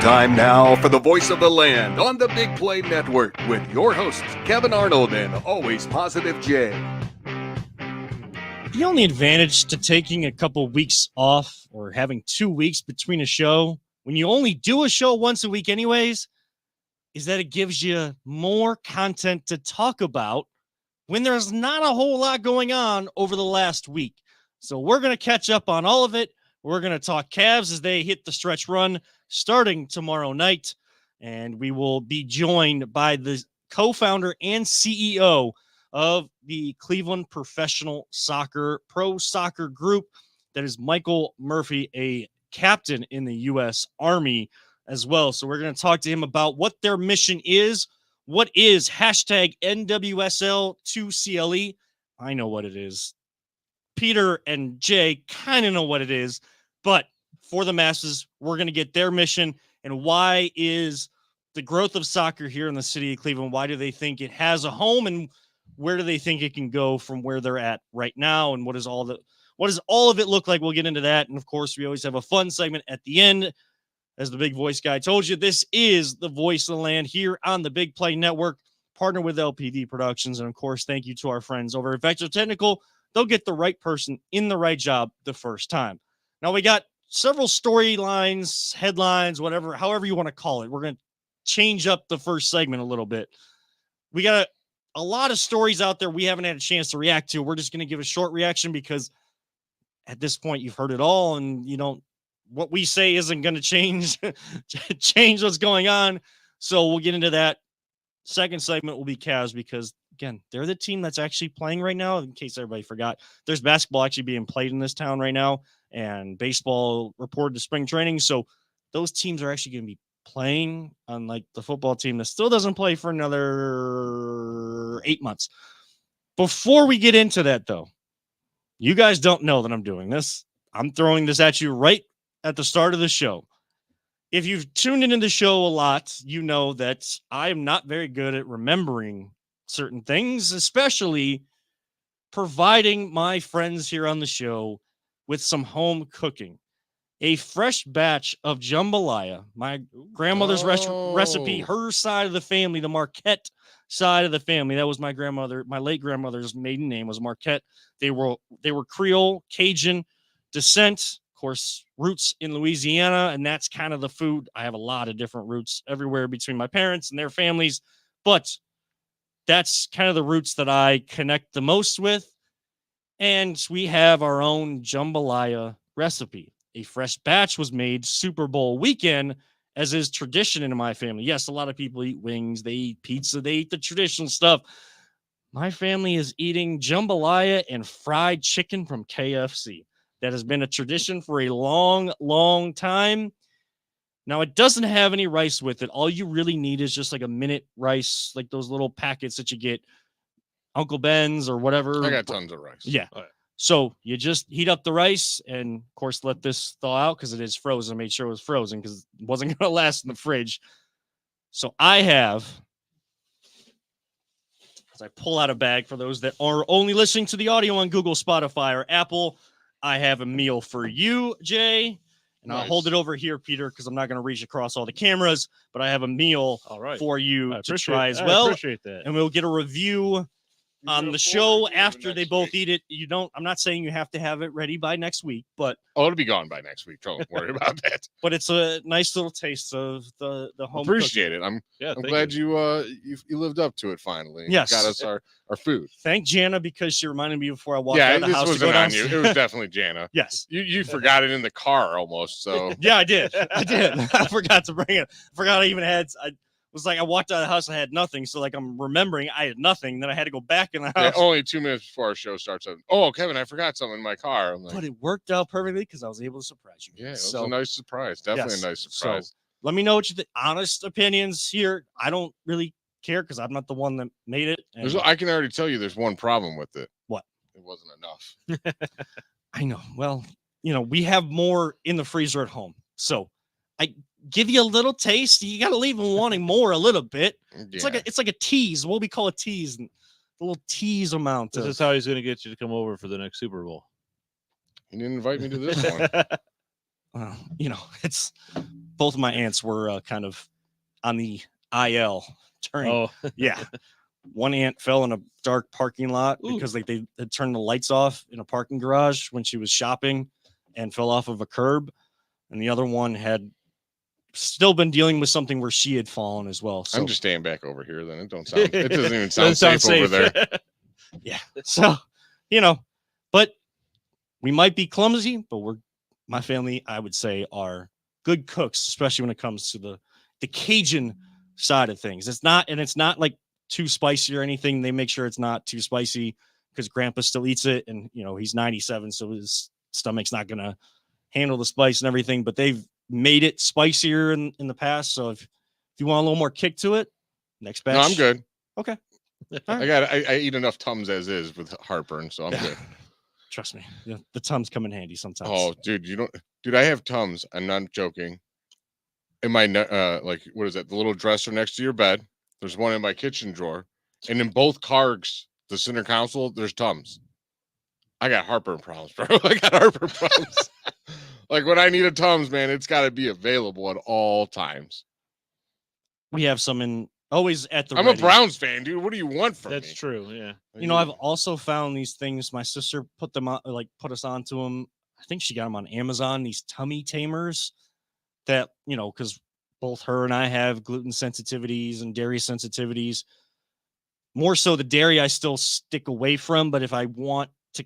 Time now for the voice of the land on the Big Play Network with your hosts, Kevin Arnold and Always Positive Jay. The only advantage to taking a couple weeks off or having 2 weeks between a show, when you only do a show once a week anyways, is that it gives you more content to talk about when there's not a whole lot going on over the last week. So we're going to catch up on all of it. We're going to talk Cavs as they hit the stretch run starting tomorrow night. And we will be joined by the co-founder and CEO of the Cleveland Professional Soccer Pro Soccer Group. That is Michael Murphy, a captain in the U.S. Army as well. So we're going to talk to him about what their mission is. What is hashtag NWSL2CLE? I know what it is. Peter and Jay kind of know what it is, but for the masses, we're going to get their mission and why is the growth of soccer here in the city of Cleveland, why do they think it has a home and where do they think it can go from where they're at right now? And what does all of it look like? We'll get into that. And of course, we always have a fun segment at the end. As the big voice guy told you, this is the voice of the land here on the Big Play Network, partner with LPD Productions. And of course, thank you to our friends over at Vector Technical. They'll get the right person in the right job the first time. Now we got several storylines, headlines, whatever, however you want to call it. We're going to change up the first segment a little bit. We got a lot of stories out there we haven't had a chance to react to. We're just going to give a short reaction because at this point you've heard it all and what we say isn't going to change what's going on. So we'll get into that. Second segment will be Cavs because, again, they're the team that's actually playing right now. In case everybody forgot, there's basketball actually being played in this town right now and baseball reported to spring training. So those teams are actually going to be playing, unlike the football team that still doesn't play for another 8 months. Before we get into that, though, you guys don't know that I'm doing this. I'm throwing this at you right at the start of the show. If you've tuned into the show a lot, you know that I am not very good at remembering certain things, especially providing my friends here on the show with some home cooking. A fresh batch of jambalaya, my grandmother's recipe, her side of the family, the Marquette side of the family. That was my late grandmother's maiden name was Marquette. They were Creole, Cajun descent. Course, roots in Louisiana, and that's kind of the food. I have a lot of different roots everywhere between my parents and their families, but that's kind of the roots that I connect the most with. And we have our own jambalaya recipe. A fresh batch was made Super Bowl weekend, as is tradition in my family. Yes, a lot of people eat wings, they eat pizza, they eat the traditional stuff. My family is eating jambalaya and fried chicken from KFC. That has been a tradition for a long, long time. Now, it doesn't have any rice with it. All you really need is just like a minute rice, like those little packets that you get, Uncle Ben's or whatever. I got tons of rice. Yeah. Right. So you just heat up the rice and, of course, let this thaw out because it is frozen. I made sure it was frozen because it wasn't going to last in the fridge. So I have, as I pull out a bag for those that are only listening to the audio on Google, Spotify, or Apple, I have a meal for you, Jay, and nice. I'll hold it over here, Peter, because I'm not going to reach across all the cameras, but I have a meal for you to try as well. I appreciate that. And we'll get a review on the show after they both eat it. I'm not saying you have to have it ready by next week, but it'll be gone by next week. Don't worry about that. But it's a nice little taste of the home. Appreciate cooking. it. I'm glad you lived up to it finally. Yes, got us our food. Thank Jana because she reminded me before I walked out of the house. Yeah, this wasn't on you. It was definitely Jana. Yes, you forgot it in the car almost. So yeah, I did. I forgot to bring it. I forgot I even had. I walked out of the house, I had nothing. So I'm remembering I had nothing. Then I had to go back in the house. Yeah, only 2 minutes before our show starts. Oh, Kevin, I forgot something in my car. But it worked out perfectly because I was able to surprise you. Yeah, it was a nice surprise. Definitely a nice surprise. So let me know what you think. Honest opinions here. I don't really care because I'm not the one that made it. I can already tell you there's one problem with it. What? It wasn't enough. I know. Well, we have more in the freezer at home. So I give you a little taste. You got to leave them wanting more a little bit. Yeah. It's like a tease. What we call a tease. A little tease amount. This is how he's going to get you to come over for the next Super Bowl. He didn't invite me to this one. Well, it's both of my aunts were kind of on the IL during. Oh, Yeah. One aunt fell in a dark parking lot Ooh. because like they had turned the lights off in a parking garage when she was shopping and fell off of a curb. And the other one had still been dealing with something where she had fallen as well. So I'm just staying back over here. Then it doesn't even sound Doesn't safe over there. yeah. So, but we might be clumsy, but my family, I would say, are good cooks, especially when it comes to the Cajun side of things. It's not like too spicy or anything. They make sure it's not too spicy because grandpa still eats it. And, he's 97, so his stomach's not going to handle the spice and everything, but they've made it spicier in the past. So if you want a little more kick to it, next batch. No, I'm good. Okay. I eat enough Tums as is with heartburn, so I'm good. Trust me. The Tums come in handy sometimes. Oh, dude, I have Tums. I'm not joking. In my what is that? The little dresser next to your bed. There's one in my kitchen drawer, and in both cargs, the center console, there's Tums. I got heartburn problems, bro. I got heartburn problems. Like when I need a Tums, man, it's got to be available at all times. We have some always at the I'm ready. a Browns fan, dude. What do you want from me? that's true. Yeah. I've also found these things. My sister put them on, put us onto them. I think she got them on Amazon. These tummy tamers that, because both her and I have gluten sensitivities and dairy sensitivities. More so the dairy I still stick away from, but if I want to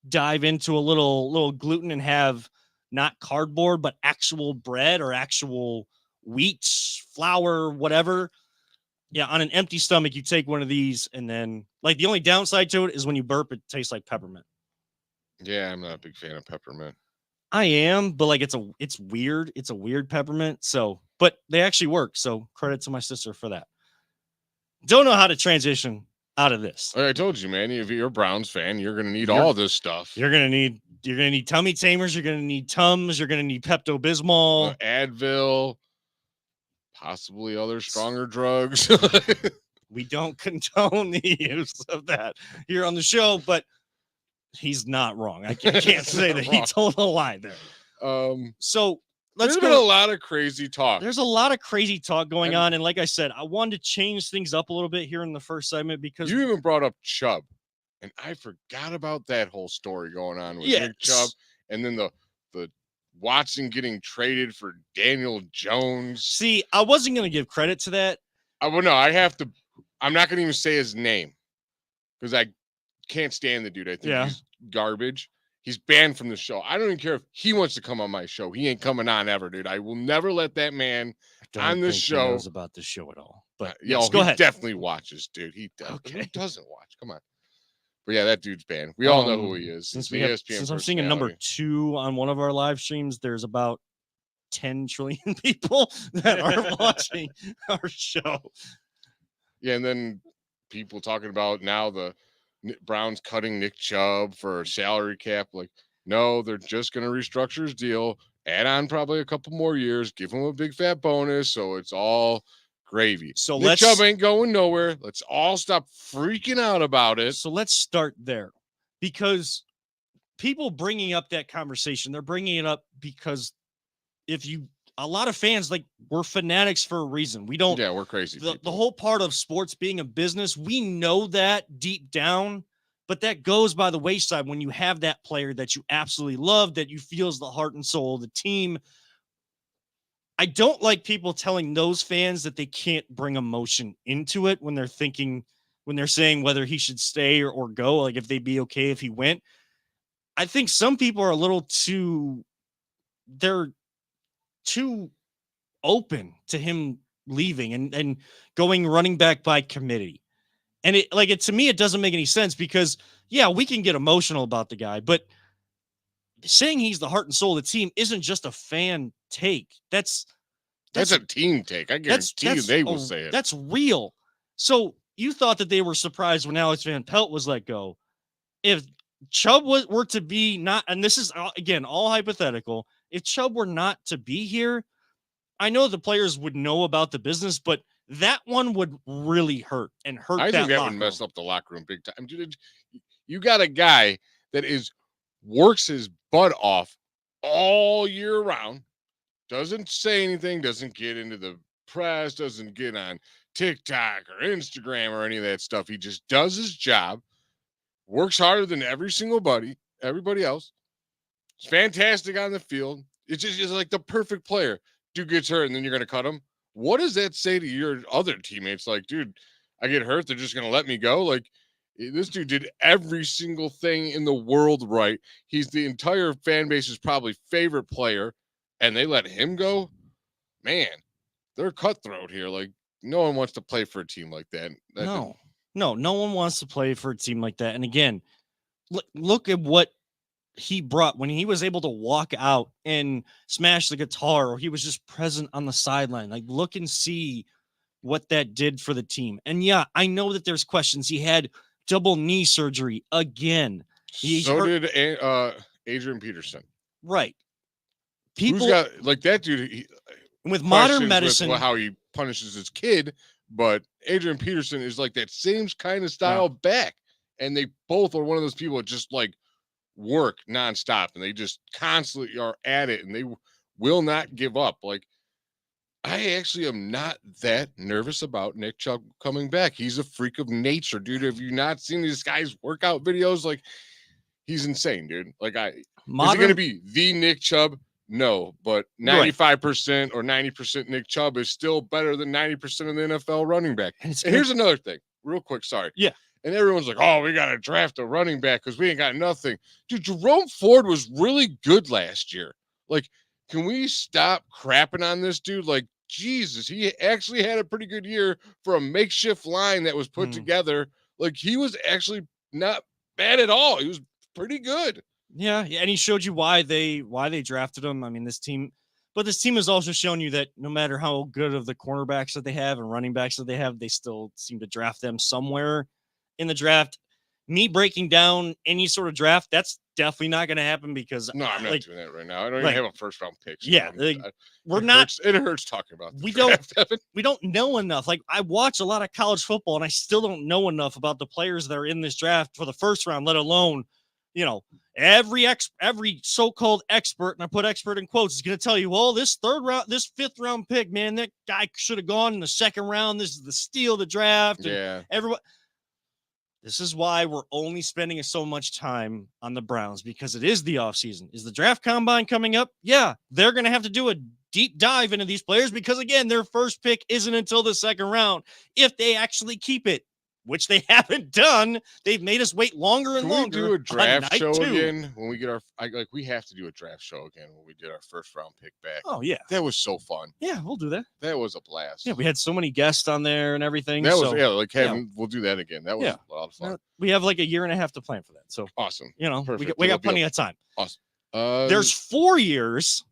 dive into a little gluten and have not cardboard, but actual bread or actual wheat, flour, whatever. Yeah, on an empty stomach, you take one of these, and then the only downside to it is when you burp, it tastes like peppermint. Yeah, I'm not a big fan of peppermint. I am, but it's weird. It's a weird peppermint. So, but they actually work. So credit to my sister for that. Don't know how to transition out of this. Like I told you, man, if you're a Browns fan, you're gonna need all this stuff. You're gonna need tummy tamers. You're gonna need Tums. You're gonna need Pepto Bismol, Advil, possibly other stronger drugs. We don't condone the use of that here on the show, but he's not wrong. I can't say that he told a lie there. So let's There's been a lot of crazy talk. There's a lot of crazy talk going on, and like I said, I wanted to change things up a little bit here in the first segment because you even brought up Chubb, and I forgot about that whole story going on with Nick Chubb, and then the Watson getting traded for Daniel Jones. See, I wasn't going to give credit to that. I have to. I'm not going to even say his name because I can't stand the dude. I think he's garbage. He's banned from the show. I don't even care if he wants to come on my show. He ain't coming on ever, dude. I will never let that man on this show. He knows about this show at all. But go ahead. Definitely watches, dude. He Who doesn't watch? Come on. But yeah, that dude's banned. We all know who he is. Since I'm seeing a number 2 on one of our live streams, there's about 10 trillion people that are watching our show. Yeah, and then people talking about now the Browns cutting Nick Chubb for a salary cap. Like, no, they're just going to restructure his deal, add on probably a couple more years, give him a big fat bonus, so it's all gravy. So Nick Chubb ain't going nowhere. Let's all stop freaking out about it. So let's start there, because people bringing up that conversation, they're bringing it up because a lot of fans, we're fanatics for a reason. We don't. Yeah, we're crazy. The whole part of sports being a business, we know that deep down, but that goes by the wayside when you have that player that you absolutely love, that you feel is the heart and soul of the team. I don't like people telling those fans that they can't bring emotion into it when they're saying whether he should stay or go, like if they'd be okay if he went. I think some people are a little too open to him leaving and going running back by committee. And to me, it doesn't make any sense because we can get emotional about the guy, but saying he's the heart and soul of the team isn't just a fan take. That's a team take. I guarantee you they will say it. That's real. So you thought that they were surprised when Alex Van Pelt was let go. If Chubb were to be not, and this is again all hypothetical, if Chubb were not to be here, I know the players would know about the business, but that one would really hurt and hurt. I think that would mess up the locker room big time. Dude, you got a guy that works his butt off all year round, doesn't say anything, doesn't get into the press, doesn't get on TikTok or Instagram or any of that stuff. He just does his job, works harder than everybody else. It's fantastic on the field. It's just is like the perfect player. Dude gets hurt and then you're going to cut him. What does that say to your other teammates? Like, dude, I get hurt. They're just going to let me go. Like, this dude did every single thing in the world right. He's the entire fan base's probably favorite player, and they let him go. Man, they're cutthroat here. Like, no one wants to play for a team like that. No one wants to play for a team like that. And again, look at what he brought when he was able to walk out and smash the guitar, or he was just present on the sideline. Like, look and see what that did for the team. And yeah, I know that there's questions. He had double knee surgery again. So did Adrian Peterson. Right. Who's got like that dude? With modern medicine, how he punishes his kid, but Adrian Peterson is like that same kind of style back, and they both are one of those people that just like work nonstop, and they just constantly are at it, and they will not give up. Like, I actually am not that nervous about Nick Chubb coming back. He's a freak of nature, dude. Have you not seen these guys' workout videos? Like, he's insane, dude. Like, is it going to be the Nick Chubb? No, but 95% or 90% Nick Chubb is still better than 90% of the NFL running back. And here's another thing, real quick. Sorry. Yeah. And everyone's like, oh, we got to draft a running back because we ain't got nothing. Dude, Jerome Ford was really good last year. Like, can we stop crapping on this dude? Like, Jesus, he actually had a pretty good year for a makeshift line that was put together. Like, he was actually not bad at all. He was pretty good. Yeah, and he showed you why they drafted him. I mean, this team has also shown you that no matter how good of the cornerbacks that they have and running backs that they have, they still seem to draft them somewhere in the draft. Me breaking down any sort of draft, that's definitely not going to happen because no, I'm not doing that right now. I don't even have a first round pick. So yeah, it hurts talking about we don't know enough. Like, I watch a lot of college football and I still don't know enough about the players that are in this draft for the first round, let alone, you know, every so-called expert, and I put expert in quotes, is going to tell you, well, this fifth round pick, man, that guy should have gone in the second round. This is the steal of the draft. Yeah. Everyone. This is why we're only spending so much time on the Browns, because it is the offseason. Is the draft combine coming up? Yeah, they're going to have to do a deep dive into these players because, again, their first pick isn't until the second round if they actually keep it, which they haven't done. They've made us wait longer and longer. Can we do a draft show again when we get we have to do a draft show again when we did our first round pick back. Oh, yeah. That was so fun. Yeah, we'll do that. That was a blast. Yeah, we had so many guests on there and everything. We'll do that again. That was a lot of fun. We have like a year and a half to plan for that. So awesome. You know, perfect. We got plenty of time. Awesome. There's 4 years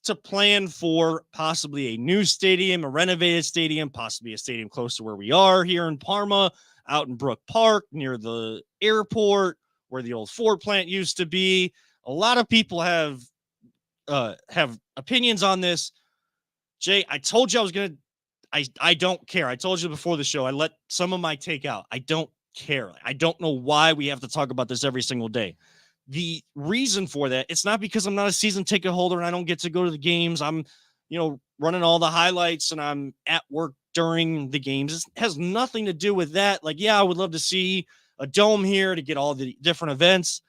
to plan for possibly a new stadium, a renovated stadium, possibly a stadium close to where we are here in Parma, out in Brook Park near the airport where the old Ford plant used to be. A lot of people have opinions on this. Jay, I told you I don't care. I told you before the show, I let some of my take out. I don't care. I don't know why we have to talk about this every single day. The reason for that, it's not because I'm not a season ticket holder and I don't get to go to the games. I'm, running all the highlights and I'm at work during the games. It has nothing to do with that. Like, yeah, I would love to see a dome here to get all the different events.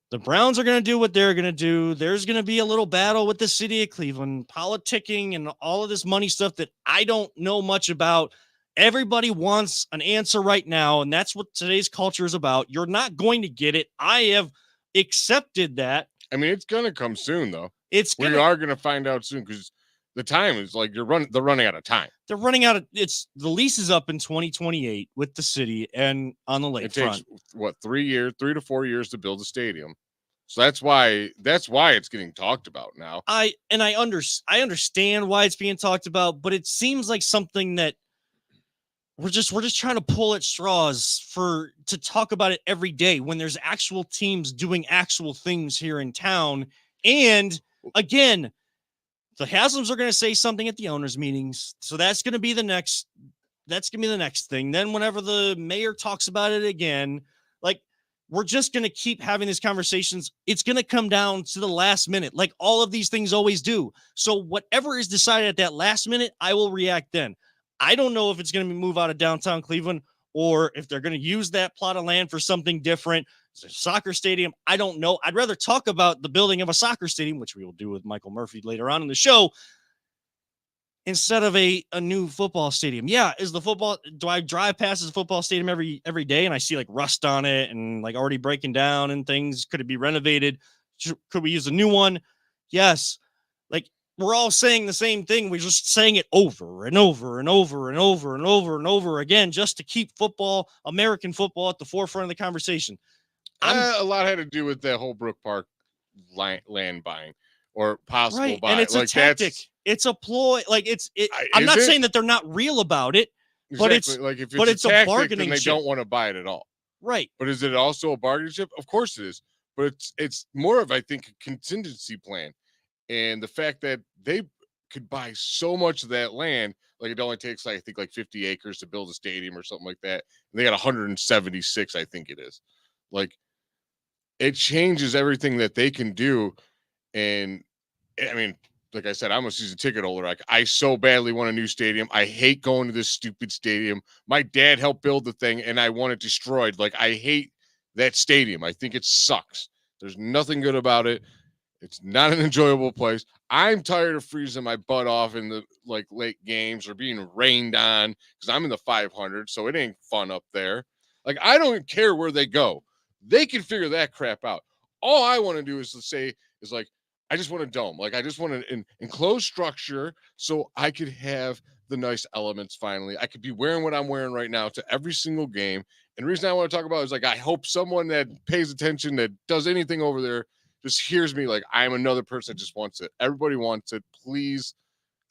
The Browns are going to do what they're going to do. There's going to be a little battle with the city of Cleveland, politicking and all of this money stuff that I don't know much about. Everybody wants an answer right now, and that's what today's culture is about. You're not going to get it. I have accepted that. I mean, it's going to come soon, though. We are going to find out soon because the time is like they're running out of time. They're running out of the lease is up in 2028 with the city and on the lakefront. It takes 3 to 4 years to build a stadium. So that's why it's getting talked about now. I understand why it's being talked about, but it seems like something that we're just trying to pull at straws to talk about it every day when there's actual teams doing actual things here in town. And again, the Haslams are going to say something at the owners' meetings. So that's going to be the next thing. Then whenever the mayor talks about it again, like we're just going to keep having these conversations. It's going to come down to the last minute, like all of these things always do. So whatever is decided at that last minute, I will react then. I don't know if it's going to be move out of downtown Cleveland or if they're going to use that plot of land for something different. It's a soccer stadium. I don't know. I'd rather talk about the building of a soccer stadium, which we will do with Michael Murphy later on in the show, instead of a new football stadium. Yeah, do I drive past the football stadium every day and I see like rust on it and like already breaking down and things? Could it be renovated? Could we use a new one? Yes. Like, we're all saying the same thing. We're just saying it over and over and over and over and over and over again, just to keep football, American football, at the forefront of the conversation. A lot had to do with the whole Brook Park land buying or possible right. buy. And it's like, a tactic. It's a ploy. Like I'm not saying that they're not real about it, but it's like if it's a a tactic, bargaining then they chip. don't want to buy it at all. Right. But is it also a bargaining chip? Of course it is. But it's more of, I think, a contingency plan. And the fact that they could buy so much of that land, like it only takes, I think, like 50 acres to build a stadium or something like that. And they got 176, I think it is. Like, it changes everything that they can do. And I mean, like I said, I'm a season ticket holder. Like, I so badly want a new stadium. I hate going to this stupid stadium. My dad helped build the thing and I want it destroyed. Like, I hate that stadium. I think it sucks. There's nothing good about it. It's not an enjoyable place. I'm tired of freezing my butt off in the like late games or being rained on because I'm in the 500, so it ain't fun up there. Like, I don't care where they go. They can figure that crap out. All I want to do is like, I just want a dome. Like, I just want an enclosed structure so I could have the nice elements finally. I could be wearing what I'm wearing right now to every single game. And the reason I want to talk about is, like, I hope someone that pays attention, that does anything over there, just hears me like I'm another person that just wants it. Everybody wants it. Please.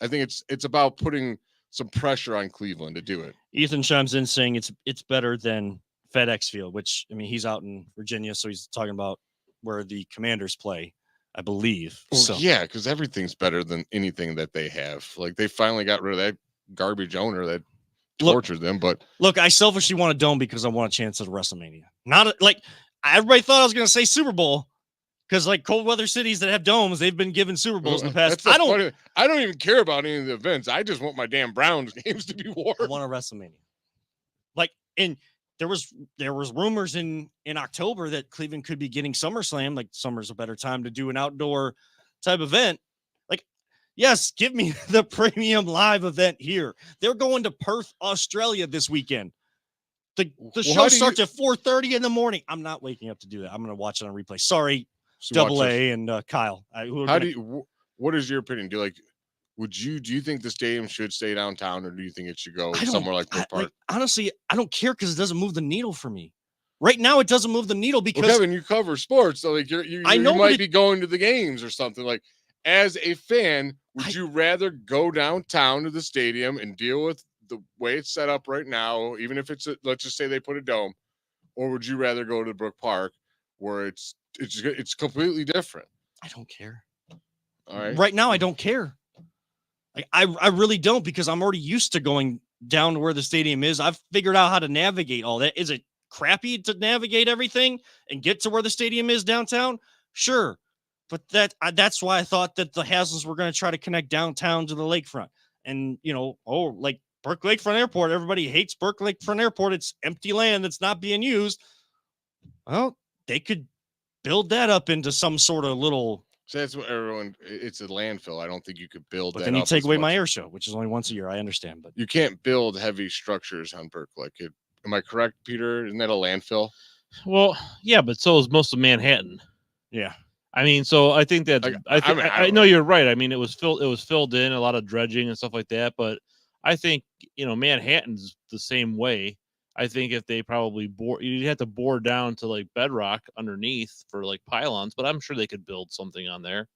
I think it's about putting some pressure on Cleveland to do it. Ethan chimes in saying it's better than FedEx Field, which, I mean, he's out in Virginia, so he's talking about where the Commanders play, I believe. Well, so yeah, because everything's better than anything that they have. Like, they finally got rid of that garbage owner that tortured them. But look, I selfishly want a dome because I want a chance at WrestleMania. Like everybody thought I was going to say Super Bowl. Because, like, cold weather cities that have domes, they've been given Super Bowls in the past. I don't even care about any of the events. I just want my damn Browns games to be worn. I want a WrestleMania. Like, and there was rumors in October that Cleveland could be getting SummerSlam. Like, summer's a better time to do an outdoor type event. Like, yes, give me the premium live event here. They're going to Perth, Australia this weekend. The show starts at 4:30 in the morning. I'm not waking up to do that. I'm going to watch it on replay. Sorry. Double A and Kyle. What is your opinion? Do you think the stadium should stay downtown, or do you think it should go somewhere like Brook Park? Honestly, I don't care because it doesn't move the needle for me. Right now, it doesn't move the needle because Kevin, you cover sports, so like you might be going to the games or something. Like, as a fan, would you rather go downtown to the stadium and deal with the way it's set up right now, even if let's just say they put a dome, or would you rather go to Brook Park where it's completely different? I don't care. All right. Right now, I don't care. Like, I really don't, because I'm already used to going down to where the stadium is. I've figured out how to navigate all that. Is it crappy to navigate everything and get to where the stadium is downtown? Sure. But that's why I thought that the Haslams were going to try to connect downtown to the lakefront. And, like Burke Lakefront Airport, everybody hates Burke Lakefront Airport. It's empty land that's not being used. Well, they could build that up into some sort of little. So that's what it's a landfill. I don't think you could build that. Then you take away my air show, which is only once a year. I understand, but you can't build heavy structures on Burke Lake. Am I correct, Peter? Isn't that a landfill? Well, yeah, but so is most of Manhattan. Yeah. I mean, so I think that I know you're right. I mean, it was filled in, a lot of dredging and stuff like that, but I think, Manhattan's the same way. I think if they probably you'd have to bore down to like bedrock underneath for like pylons, but I'm sure they could build something on there.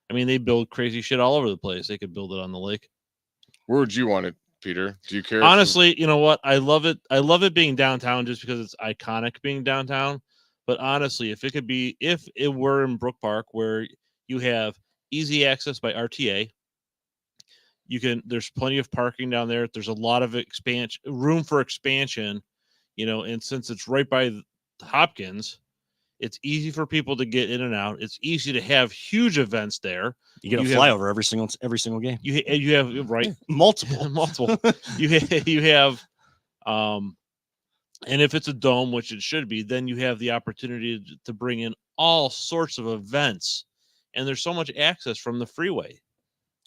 I mean, they build crazy shit all over the place. They could build it on the lake. Where would you want it, Peter? Do you care? Honestly, you know what? I love it. I love it being downtown just because it's iconic being downtown. But honestly, if it were in Brook Park where you have easy access by RTA, there's plenty of parking down there. There's a lot of room for expansion, and since it's right by Hopkins, It's easy for people to get in and out. It's easy to have huge events there. You get a flyover every single game. You have right multiple. You have and if it's a dome, which it should be, then you have the opportunity to bring in all sorts of events, and there's so much access from the freeway.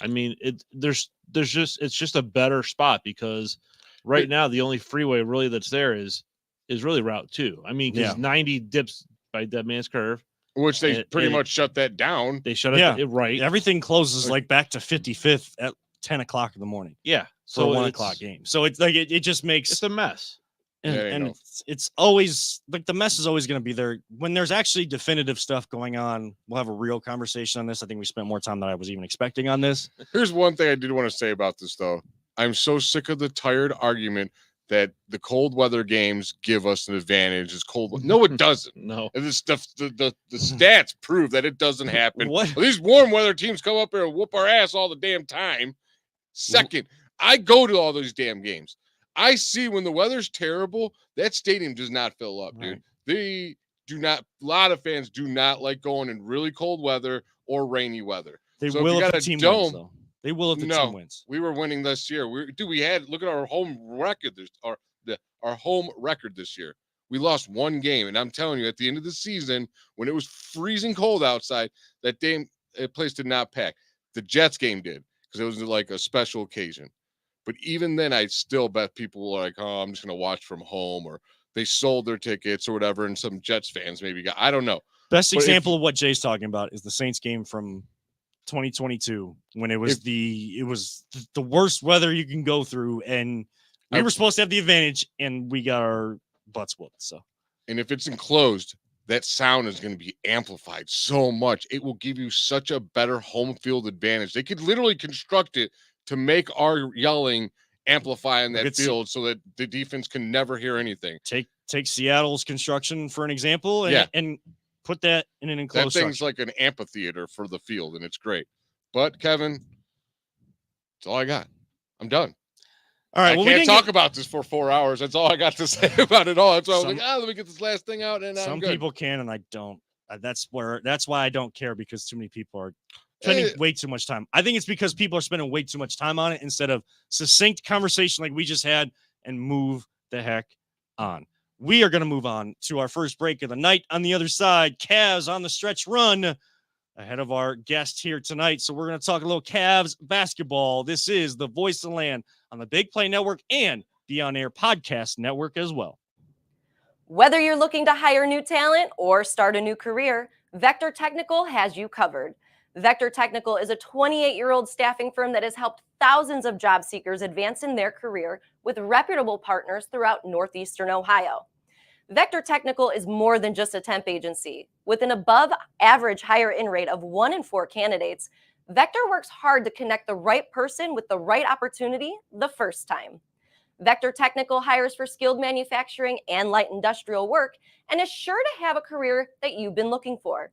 I mean, it's just a better spot because right now the only freeway really that's there is really Route 2. I mean, because 90 dips by Dead Man's Curve, which they pretty much shut that down. They shut it right. Everything closes like back to 55th at 10 o'clock in the morning. Yeah, so 1 o'clock game. So it's like it just makes it's a mess. And it's always like the mess is always going to be there when there's actually definitive stuff going on. We'll have a real conversation on this. I think we spent more time than I was even expecting on this. Here's one thing I did want to say about this, though. I'm so sick of the tired argument that the cold weather games give us an advantage. It's cold. No, it doesn't. No, and this stuff, the stats prove that it doesn't happen. What? These warm weather teams come up here and whoop our ass all the damn time. Second, I go to all those damn games. I see when the weather's terrible, that stadium does not fill up, dude. Right. They do not. A lot of fans do not like going in really cold weather or rainy weather. They will if the team wins, though. They will if the team wins. We were winning this year. We had look at our home record. Our home record this year. We lost one game, and I'm telling you, at the end of the season, when it was freezing cold outside, that place did not pack. The Jets game did because it was like a special occasion. But even then, I still bet people were like, oh, I'm just going to watch from home, or they sold their tickets or whatever. And some Jets fans maybe got, I don't know. Best example of what Jay's talking about is the Saints game from 2022 when it was the worst weather you can go through. And we were supposed to have the advantage and we got our butts whooped. So, and if it's enclosed, that sound is going to be amplified so much. It will give you such a better home field advantage. They could literally construct it to make our yelling amplify in that field so that the defense can never hear anything. Take Seattle's construction for an example and put that in an enclosed That thing's like an amphitheater for the field, and it's great. But, Kevin, that's all I got. I'm done. All right. I can't talk about this for 4 hours. That's all I got to say about it all. That's why I was like, let me get this last thing out. And some people can, and I don't. That's why I don't care, because too many people are spending way too much time. I think it's because people are spending way too much time on it instead of succinct conversation like we just had and move the heck on. We are going to move on to our first break of the night. On the other side, Cavs on the stretch run ahead of our guest here tonight. So we're going to talk a little Cavs basketball. This is the Voice of the Land on the Big Play Network and the On Air Podcast Network as well. Whether you're looking to hire new talent or start a new career, Vector Technical has you covered. Vector Technical is a 28-year-old staffing firm that has helped thousands of job seekers advance in their career with reputable partners throughout Northeastern Ohio. Vector Technical is more than just a temp agency. With an above-average hire-in rate of 1 in 4 candidates, Vector works hard to connect the right person with the right opportunity the first time. Vector Technical hires for skilled manufacturing and light industrial work and is sure to have a career that you've been looking for.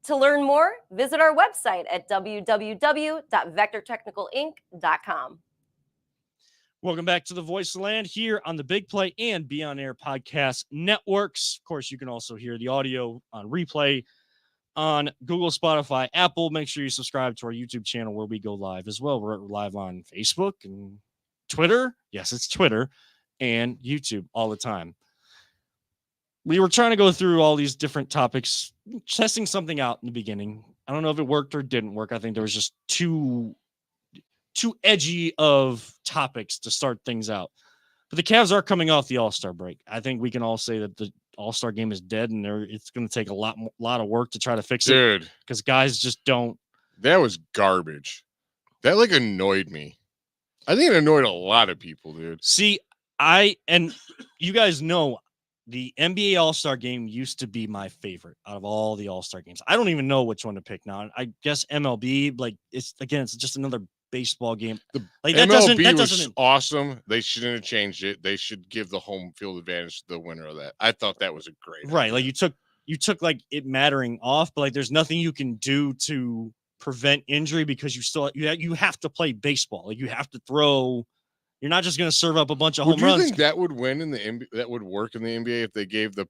To learn more, visit our website at www.vectortechnicalinc.com. Welcome back to the Voice of the Land here on the Big Play and Be On Air Podcast Networks. Of course, you can also hear the audio on replay on Google, Spotify, Apple. Make sure you subscribe to our YouTube channel where we go live as well. We're live on Facebook and Twitter. Yes, it's Twitter and YouTube all the time. We were trying to go through all these different topics, testing something out in the beginning. I don't know if it worked or didn't work. I think there was just too edgy of topics to start things out. But the Cavs are coming off the All-Star break. I think we can all say that the All-Star game is dead, and it's going to take a lot of work to try to fix it. Because guys just don't. That was garbage. That annoyed me. I think it annoyed a lot of people, dude. See, and you guys know the NBA All-Star game used to be my favorite out of all the All-Star games. I don't even know which one to pick now. I guess MLB, it's just another baseball game. MLB was awesome. They shouldn't have changed it. They should give the home field advantage to the winner of that. I thought that was a great idea. Like you took it mattering off, but there's nothing you can do to prevent injury because you have to play baseball. You have to throw You're not just going to serve up a bunch of Would home you runs. think that would win in the NBA? That would work in the NBA if they gave the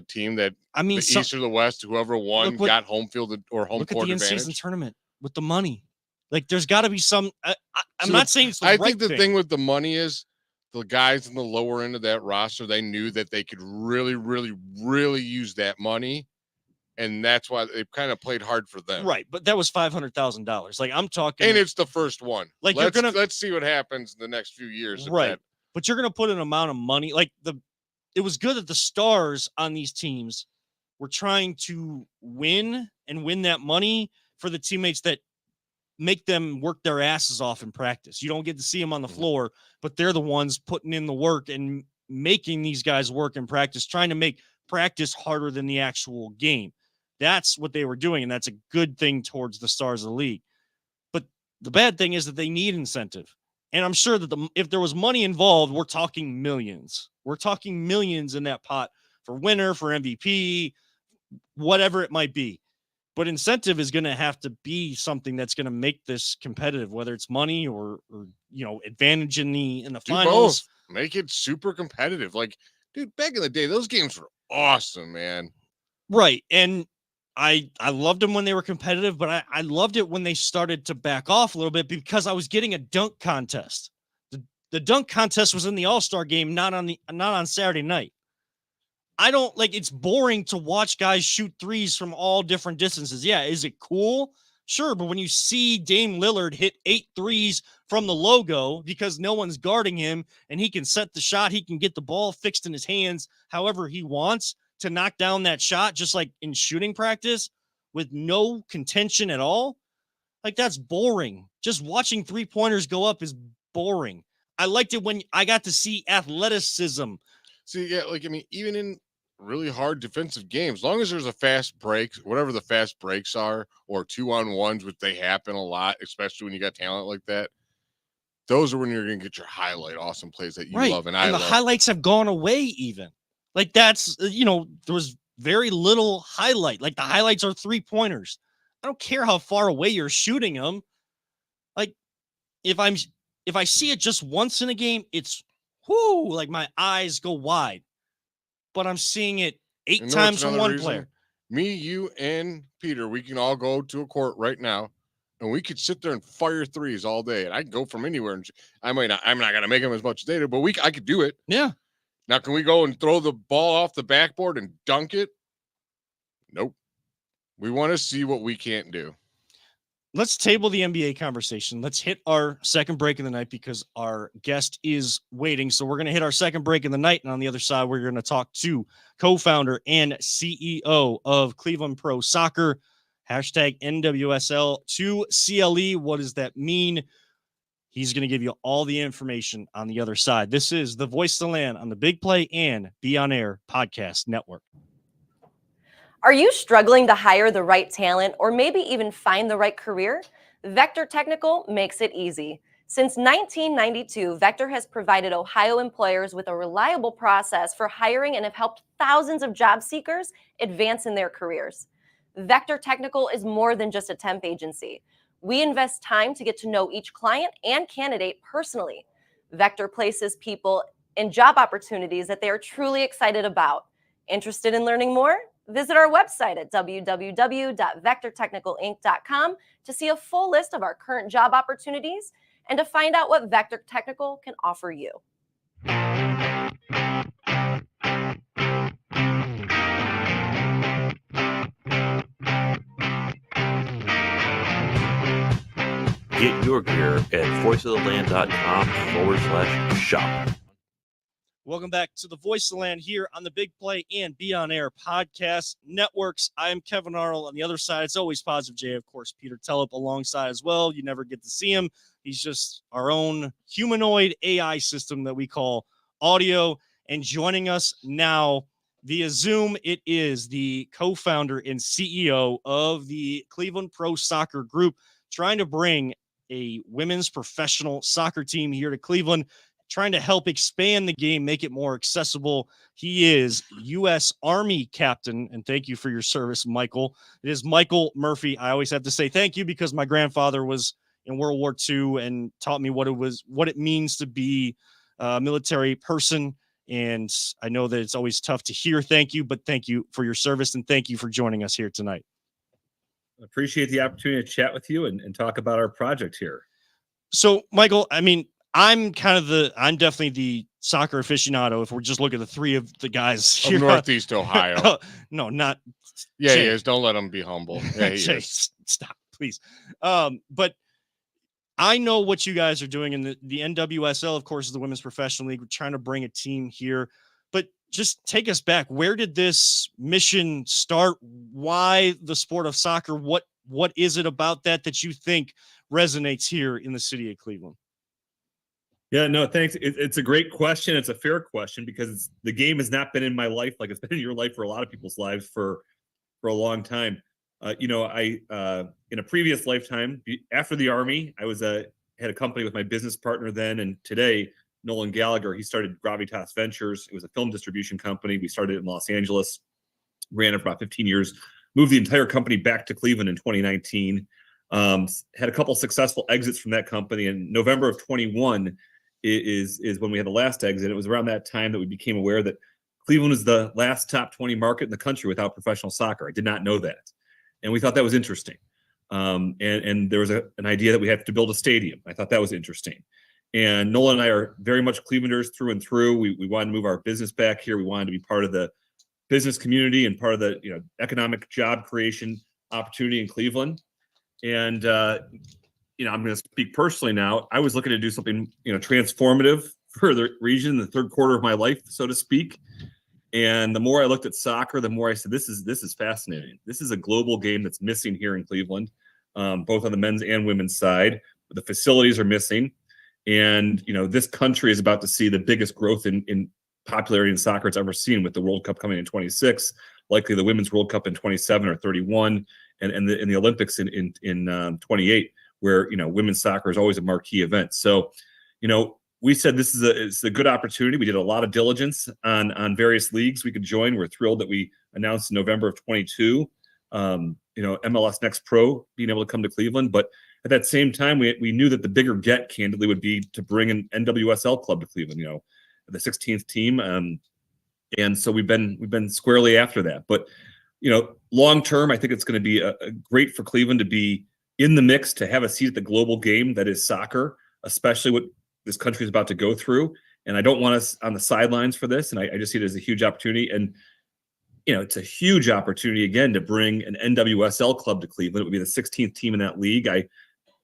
team that the East or the West, whoever won, got home field or home court advantage? Look at the in-season tournament with the money. Like, there's got to be some. I'm not saying it's the right thing. I think the thing with the money is the guys in the lower end of that roster, they knew that they could really, really, really use that money. And that's why they kind of played hard for them. Right. But that was $500,000. Like, I'm talking. And it's the first one. Like, let's see what happens in the next few years. Right. But you're going to put an amount of money. Like, it was good that the stars on these teams were trying to win and win that money for the teammates that make them work their asses off in practice. You don't get to see them on the floor, but they're the ones putting in the work and making these guys work in practice, trying to make practice harder than the actual game. That's what they were doing, and that's a good thing towards the stars of the league. But the bad thing is that they need incentive. And I'm sure that if there was money involved, we're talking millions. We're talking millions in that pot for winner, for MVP, whatever it might be. But incentive is going to have to be something that's going to make this competitive, whether it's money or advantage in the finals. Both. Make it super competitive. Like, dude, back in the day, those games were awesome, man. Right. And I loved them when they were competitive, but I loved it when they started to back off a little bit because I was getting a dunk contest. The dunk contest was in the All-Star game, not on Saturday night. I don't like, it's boring to watch guys shoot threes from all different distances. Yeah, is it cool? Sure, but when you see Dame Lillard hit 8 threes from the logo because no one's guarding him and he can set the shot, he can get the ball fixed in his hands however he wants to knock down that shot, just like in shooting practice with no contention at all. Like, that's boring. Just watching 3-pointers go up is boring. I liked it when I got to see athleticism. See, yeah, like, I mean, even in really hard defensive games, as long as there's a fast break, whatever the fast breaks are, or 2-on-1s, which they happen a lot, especially when you got talent like that, those are when you're going to get your highlight awesome plays that you love. And I love. The highlights have gone away even. Like, that's, there was very little highlight. Like, the highlights are 3-pointers. I don't care how far away you're shooting them. Like, if I see it just once in a game, it's like my eyes go wide. But I'm seeing it 8 times from one player. Me, you, and Peter, we can all go to a court right now, and we could sit there and fire threes all day. And I can go from anywhere. And I'm not going to make them as much as they do, but I could do it. Yeah. Now, can we go and throw the ball off the backboard and dunk it? Nope. We want to see what we can't do. Let's table the NBA conversation. Let's hit our second break of the night because our guest is waiting. So we're going to hit our second break of the night. And on the other side, we're going to talk to co-founder and CEO of Cleveland Pro Soccer, hashtag NWSL2CLE. What does that mean? He's going to give you all the information on the other side. This is the Voice of the Land on the Big Play and Be On Air podcast network. Are you struggling to hire the right talent or maybe even find the right career? Vector Technical makes it easy. Since 1992, Vector has provided Ohio employers with a reliable process for hiring and have helped thousands of job seekers advance in their careers. Vector Technical is more than just a temp agency. We invest time to get to know each client and candidate personally. Vector places people in job opportunities that they are truly excited about. Interested in learning more? Visit our website at www.vectortechnicalinc.com to see a full list of our current job opportunities and to find out what Vector Technical can offer you. Get your gear at voiceoftheland.com/shop. Welcome back to the Voice of the Land here on the Big Play and Be On Air podcast networks. I am Kevin Arnold. On the other side, it's always Positive J, of course, Peter Telep alongside as well. You never get to see him. He's just our own humanoid AI system that we call audio. And joining us now via Zoom, it is the co-founder and CEO of the Cleveland Pro Soccer Group, trying to bring a women's professional soccer team here to Cleveland, trying to help expand the game, make it more accessible. He is U.S. Army captain, and thank you for your service, Michael. It is Michael Murphy. I always have to say thank you because my grandfather was in World War II and taught me what it means to be a military person. And I know that it's always tough to hear thank you, but thank you for your service and thank you for joining us here tonight. Appreciate the opportunity to chat with you and talk about our project here. So, Michael, I mean, I'm definitely the soccer aficionado. If we're just looking at the three of the guys here, Northeast Ohio. No, not. Yeah, Jay. he is. Don't let him be humble. Yeah, he Jay, is. stop, please. But I know what you guys are doing, and the NWSL, of course, is the Women's Professional League. We're trying to bring a team here, but just take us back. Where did this mission start? Why the sport of soccer? What is it about that you think resonates here in the city of Cleveland? Yeah, no, thanks. It's a great question. It's a fair question because the game has not been in my life like it's been in your life for a lot of people's lives for a long time. I in a previous lifetime after the Army, I had a company with my business partner then and today, Nolan Gallagher. He started Gravitas Ventures. It was a film distribution company. We started in Los Angeles, ran it for about 15 years, moved the entire company back to Cleveland in 2019. Had a couple successful exits from that company. In November of 21 is when we had the last exit. It was around that time that we became aware that Cleveland was the last top 20 market in the country without professional soccer. I did not know that. And we thought that was interesting. And there was an idea that we had to build a stadium. I thought that was interesting. And Nolan and I are very much Clevelanders through and through. We wanted to move our business back here. We wanted to be part of the business community and part of the economic job creation opportunity in Cleveland. And I'm going to speak personally now. I was looking to do something transformative for the region, the third quarter of my life, so to speak. And the more I looked at soccer, the more I said, this is fascinating. This is a global game that's missing here in Cleveland, both on the men's and women's side. The facilities are missing. And, this country is about to see the biggest growth in popularity in soccer it's ever seen, with the World Cup coming in 26, likely the Women's World Cup in 27 or 31, and the Olympics in 28, where, women's soccer is always a marquee event. So, we said it's a good opportunity. We did a lot of diligence on various leagues we could join. We're thrilled that we announced in November of 22, MLS Next Pro being able to come to Cleveland. But at that same time, we knew that the bigger get, candidly, would be to bring an NWSL club to Cleveland, the 16th team. And so we've been squarely after that. But, long term, I think it's going to be a great for Cleveland to be in the mix, to have a seat at the global game that is soccer, especially what this country is about to go through. And I don't want us on the sidelines for this. And I just see it as a huge opportunity. And, it's a huge opportunity, again, to bring an NWSL club to Cleveland. It would be the 16th team in that league. I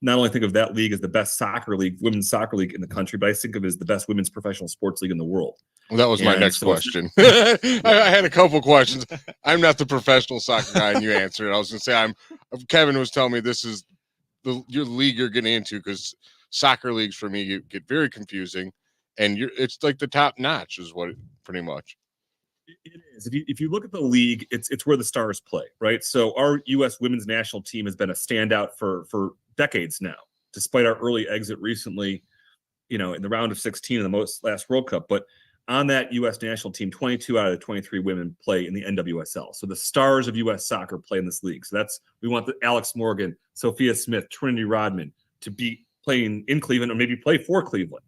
not only think of that league as the best soccer league, women's soccer league in the country, but I think of it as the best women's professional sports league in the world. Well, that was my next question. I had a couple questions. I'm not the professional soccer guy, and you answered it. I was going to say, Kevin was telling me this is your league you're getting into, because soccer leagues for me get very confusing, and it's like the top notch is what pretty much it is. If you look at the league, it's where the stars play, right? So our U.S. women's national team has been a standout for decades now, despite our early exit recently, in the round of 16 in the last World Cup. But on that U.S. national team, 22 out of the 23 women play in the NWSL. So the stars of U.S. soccer play in this league. So we want the Alex Morgan, Sophia Smith, Trinity Rodman to be playing in Cleveland, or maybe play for Cleveland.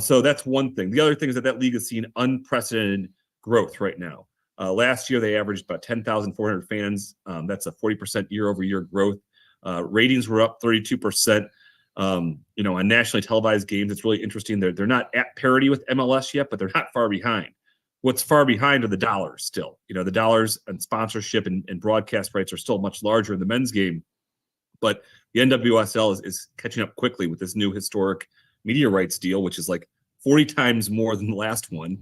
So that's one thing. The other thing is that league has seen unprecedented growth right now. Last year, they averaged about 10,400 fans. That's a 40% year-over-year growth. Ratings were up 32%. On nationally televised games, it's really interesting. They're not at parity with MLS yet, but they're not far behind. What's far behind are the dollars still. The dollars and sponsorship and broadcast rights are still much larger in the men's game. But the NWSL is catching up quickly with this new historic media rights deal, which is like 40 times more than the last one.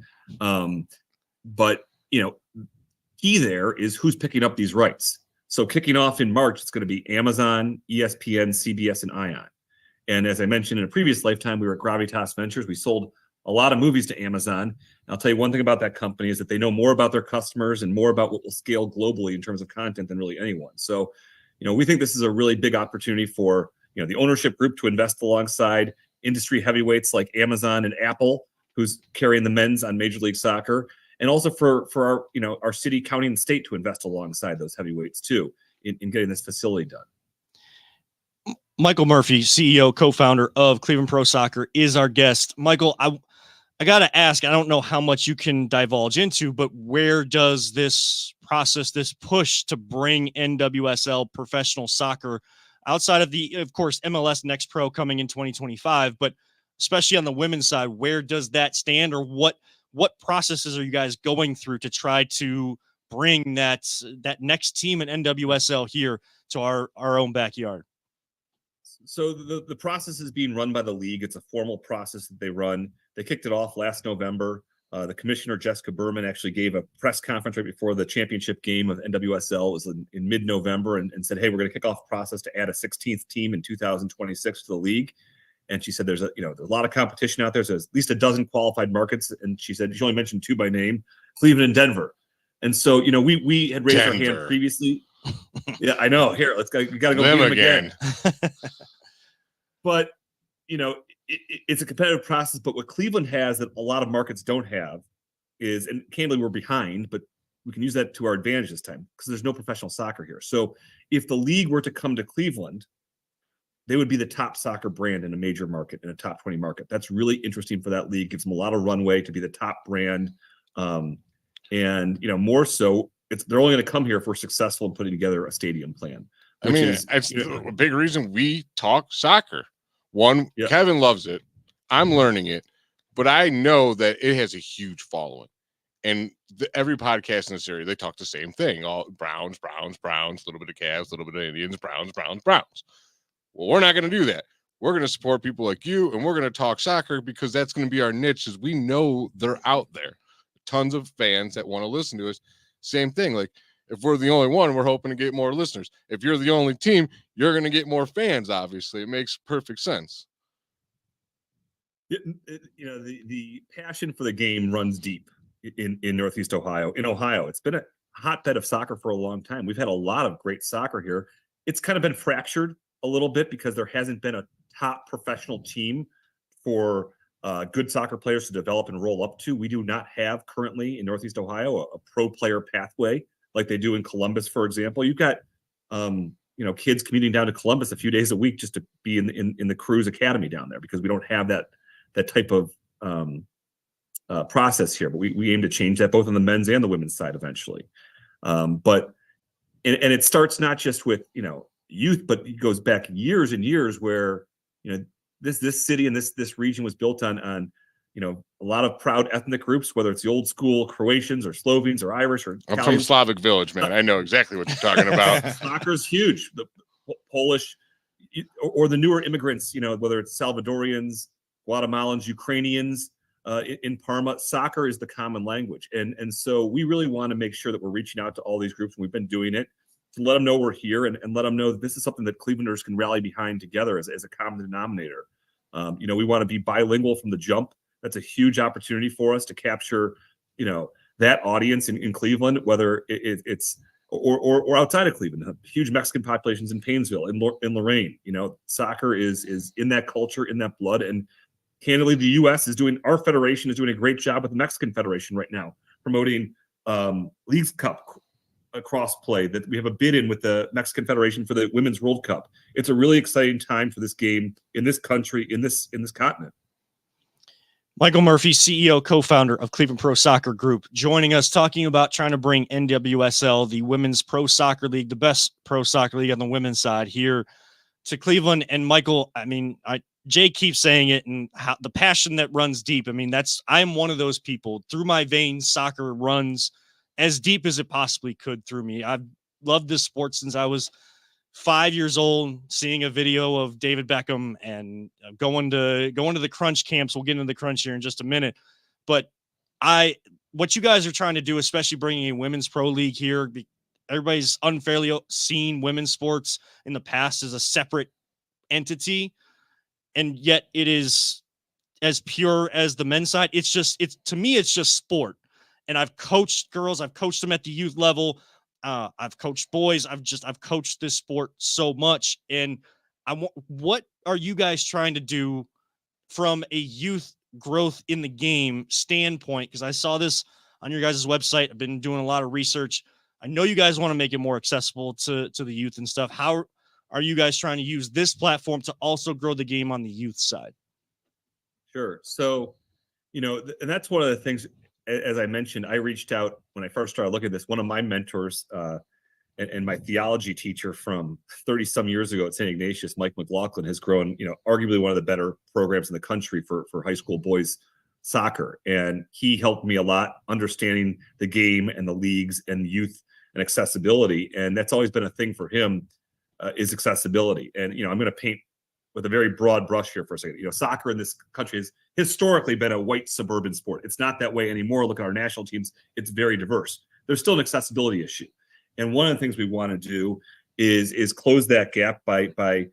But key there is who's picking up these rights. So kicking off in March, it's going to be Amazon, ESPN, CBS, and ION. And as I mentioned in a previous lifetime, we were at Gravitas Ventures. We sold a lot of movies to Amazon. And I'll tell you one thing about that company is that they know more about their customers and more about what will scale globally in terms of content than really anyone. So, we think this is a really big opportunity for, the ownership group to invest alongside industry heavyweights like Amazon and Apple, who's carrying the men's on Major League Soccer, and also for our, our city, county, and state to invest alongside those heavyweights too in getting this facility done. Michael Murphy, CEO, co-founder of Cleveland Pro Soccer, is our guest. Michael, I got to ask, I don't know how much you can divulge into, but where does this process, this push to bring NWSL professional soccer outside of of course, MLS Next Pro coming in 2025, but especially on the women's side, where does that stand, or what processes are you guys going through to try to bring that next team in NWSL here to our own backyard? So the process is being run by the league. It's a formal process that they run. They kicked it off last November. The commissioner, Jessica Berman, actually gave a press conference right before the championship game of NWSL. It was in mid-November, and said, hey, we're going to kick off a process to add a 16th team in 2026 to the league. And she said there's a lot of competition out there. So there's at least a dozen qualified markets. And she said she only mentioned two by name, Cleveland and Denver. And so, we had raised our hand previously. Yeah, I know. Here, we got to go beat them again. But, it's a competitive process. But what Cleveland has that a lot of markets don't have is, and candidly, we're behind, but we can use that to our advantage this time because there's no professional soccer here. So if the league were to come to Cleveland, they would be the top soccer brand in a major market, in a top 20 market. That's really interesting for that league. Gives them a lot of runway to be the top brand. And, more so, they're only going to come here if we're successful in putting together a stadium plan. I mean, it's a big reason we talk soccer. One, yeah. Kevin loves it. I'm learning it, but I know that it has a huge following. And every podcast in this area, they talk the same thing. All Browns, a little bit of Cavs, a little bit of Indians, Browns. Well, we're not going to do that. We're going to support people like you, and we're going to talk soccer because that's going to be our niche, as we know they're out there. Tons of fans that want to listen to us. Same thing. Like, if we're the only one, we're hoping to get more listeners. If you're the only team, you're going to get more fans, obviously. It makes perfect sense. The passion for the game runs deep in Northeast Ohio. In Ohio, it's been a hotbed of soccer for a long time. We've had a lot of great soccer here. It's kind of been fractured a little bit because there hasn't been a top professional team for good soccer players to develop and roll up to. We do not have currently in Northeast Ohio a pro player pathway like they do in Columbus, for example. You've got kids commuting down to Columbus a few days a week just to be in the Cruise Academy down there, because we don't have that type of process here. But we aim to change that both on the men's and the women's side eventually. But it starts not just with youth, but it goes back years and years where this city and this region was built on a lot of proud ethnic groups, whether it's the old school Croatians or Slovenes or Irish or I'm from Slavic Village, man. I know exactly what you're talking about. Soccer's huge. The Polish or the newer immigrants, whether it's Salvadorians, Guatemalans, Ukrainians in Parma, soccer is the common language. And so we really want to make sure that we're reaching out to all these groups, and we've been doing it, to let them know we're here and let them know that this is something that Clevelanders can rally behind together as a common denominator. We want to be bilingual from the jump. That's a huge opportunity for us to capture, that audience in Cleveland, whether it's or outside of Cleveland. Huge Mexican populations in Painesville, in Lorraine. Soccer is in that culture, in that blood. And candidly, the U.S. our federation is doing a great job with the Mexican Federation right now, promoting Leagues Cup cross play that we have a bid in with the Mexican Federation for the Women's World Cup. It's a really exciting time for this game in this country, in this continent. Michael Murphy, CEO, co-founder of Cleveland Pro Soccer Group, joining us, talking about trying to bring NWSL, the Women's Pro Soccer League, the best pro soccer league on the women's side, here to Cleveland. And Michael, Jay keeps saying it, and how the passion that runs deep. I'm one of those people. Through my veins, soccer runs as deep as it possibly could through me. I've loved this sport since I was 5 years old, seeing a video of David Beckham and going to the crunch camps. We'll get into the crunch here in just a minute. But what you guys are trying to do, especially bringing a women's pro league here, everybody's unfairly seen women's sports in the past as a separate entity. And yet it is as pure as the men's side. To me, it's just sport. And I've coached girls. I've coached them at the youth level. I've coached boys. I've coached this sport so much. And what are you guys trying to do from a youth growth in the game standpoint? Because I saw this on your guys' website. I've been doing a lot of research. I know you guys want to make it more accessible to the youth and stuff. How are you guys trying to use this platform to also grow the game on the youth side? Sure. So, and that's one of the things, as I mentioned, I reached out when I first started looking at this. One of my mentors and my theology teacher from 30 some years ago at St. Ignatius, Mike McLaughlin, has grown, arguably one of the better programs in the country for high school boys soccer. And he helped me a lot understanding the game and the leagues and youth and accessibility. And that's always been a thing for him, is accessibility. And, I'm going to paint with a very broad brush here for a second. Soccer in this country has historically been a white suburban sport. It's not that way anymore. Look at our national teams. It's very diverse. There's still an accessibility issue. And one of the things we want to do is close that gap by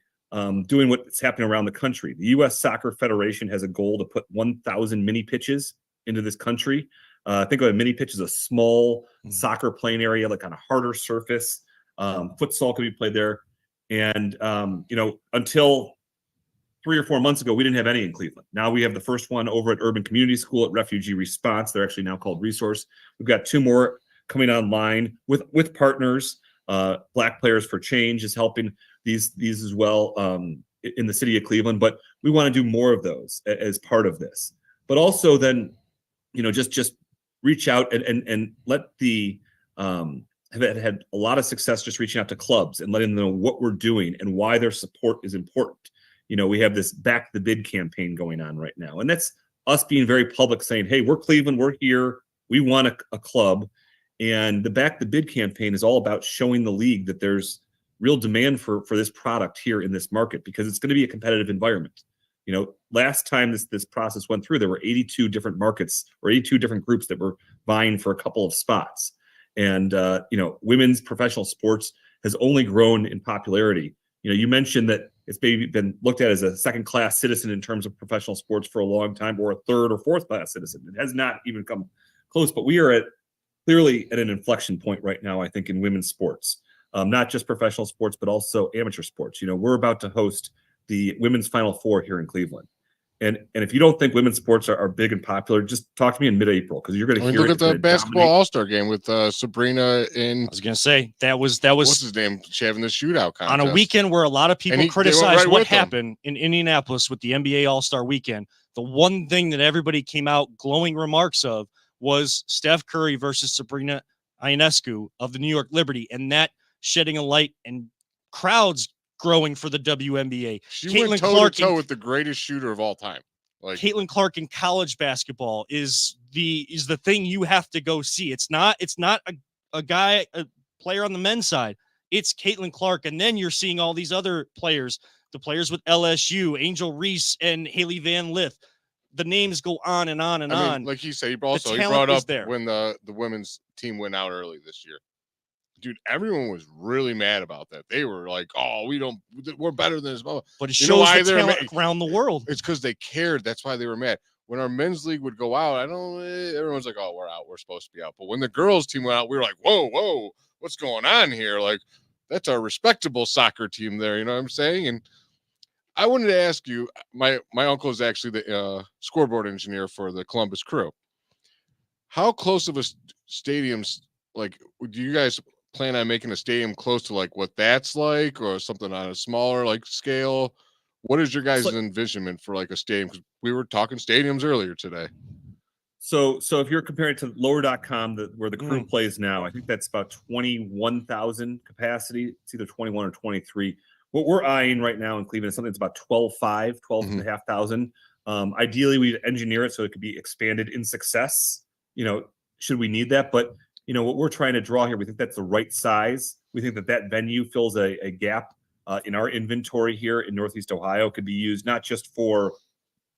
doing what's happening around the country. The U.S. Soccer Federation has a goal to put 1,000 mini pitches into this country. Think of a mini pitch as a small soccer playing area, like on a harder surface. Futsal can be played there. And, until 3 or 4 months ago, we didn't have any in Cleveland. Now we have the first one over at Urban Community School at Refugee Response. They're actually now called Resource. We've got 2 more coming online with partners. Black Players for Change is helping these as well in the city of Cleveland. But we want to do more of those as part of this. But also then, just reach out and let the have had a lot of success just reaching out to clubs and letting them know what we're doing and why their support is important. We have this Back the Bid campaign going on right now. And that's us being very public, saying, hey, we're Cleveland, we're here, we want a club. And the Back the Bid campaign is all about showing the league that there's real demand for this product here in this market, because it's going to be a competitive environment. Last time this process went through, there were 82 different markets or 82 different groups that were vying for a couple of spots. And, women's professional sports has only grown in popularity. You mentioned that it's maybe been looked at as a second-class citizen in terms of professional sports for a long time, or a third or fourth-class citizen. It has not even come close, but we are clearly at an inflection point right now, I think, in women's sports, not just professional sports, but also amateur sports. We're about to host the Women's Final Four here in Cleveland. And if you don't think women's sports are big and popular, just talk to me in mid-April, because you're going to hear look at the basketball all-star game with Sabrina and I was going to say that was what's his name? She having the shootout contest on a weekend where a lot of people criticize what happened in Indianapolis with the NBA All-Star Weekend. The one thing that everybody came out glowing remarks of was Steph Curry versus Sabrina Ionescu of the New York Liberty, and that shedding a light and crowds growing for the WNBA. She went toe-to-toe with the greatest shooter of all time. Like Caitlin Clark in college basketball is the thing you have to go see. It's not a player on the men's side. It's Caitlin Clark, and then you're seeing all these other players, the players with LSU, Angel Reese and Haley Van Lith. The names go on and on and on. Like he said, he brought up when the women's team went out early this year. Dude, everyone was really mad about that. They were like, "Oh, we're better than this." But it shows the talent around the world. It's because they cared. That's why they were mad. When our men's league would go out, everyone's like, "Oh, we're out. We're supposed to be out." But when the girls' team went out, we were like, "Whoa, what's going on here?" Like, that's a respectable soccer team there. You know what I'm saying? And I wanted to ask you, my uncle is actually the scoreboard engineer for the Columbus Crew. How close of a stadium's like? Do you guys plan on making a stadium close to like what that's like, or something on a smaller like scale? What is your guys' envisionment for like a stadium? Because we were talking stadiums earlier today. So if you're comparing to lower.com, where the Crew plays now, I think that's about 21,000 capacity. It's either 21 or 23. What we're eyeing right now in Cleveland is something that's about 12,500. Ideally, we engineer it so it could be expanded in success, should we need that. But what we're trying to draw here, we think that's the right size. We think that venue fills a gap in our inventory here in Northeast Ohio. It could be used not just for,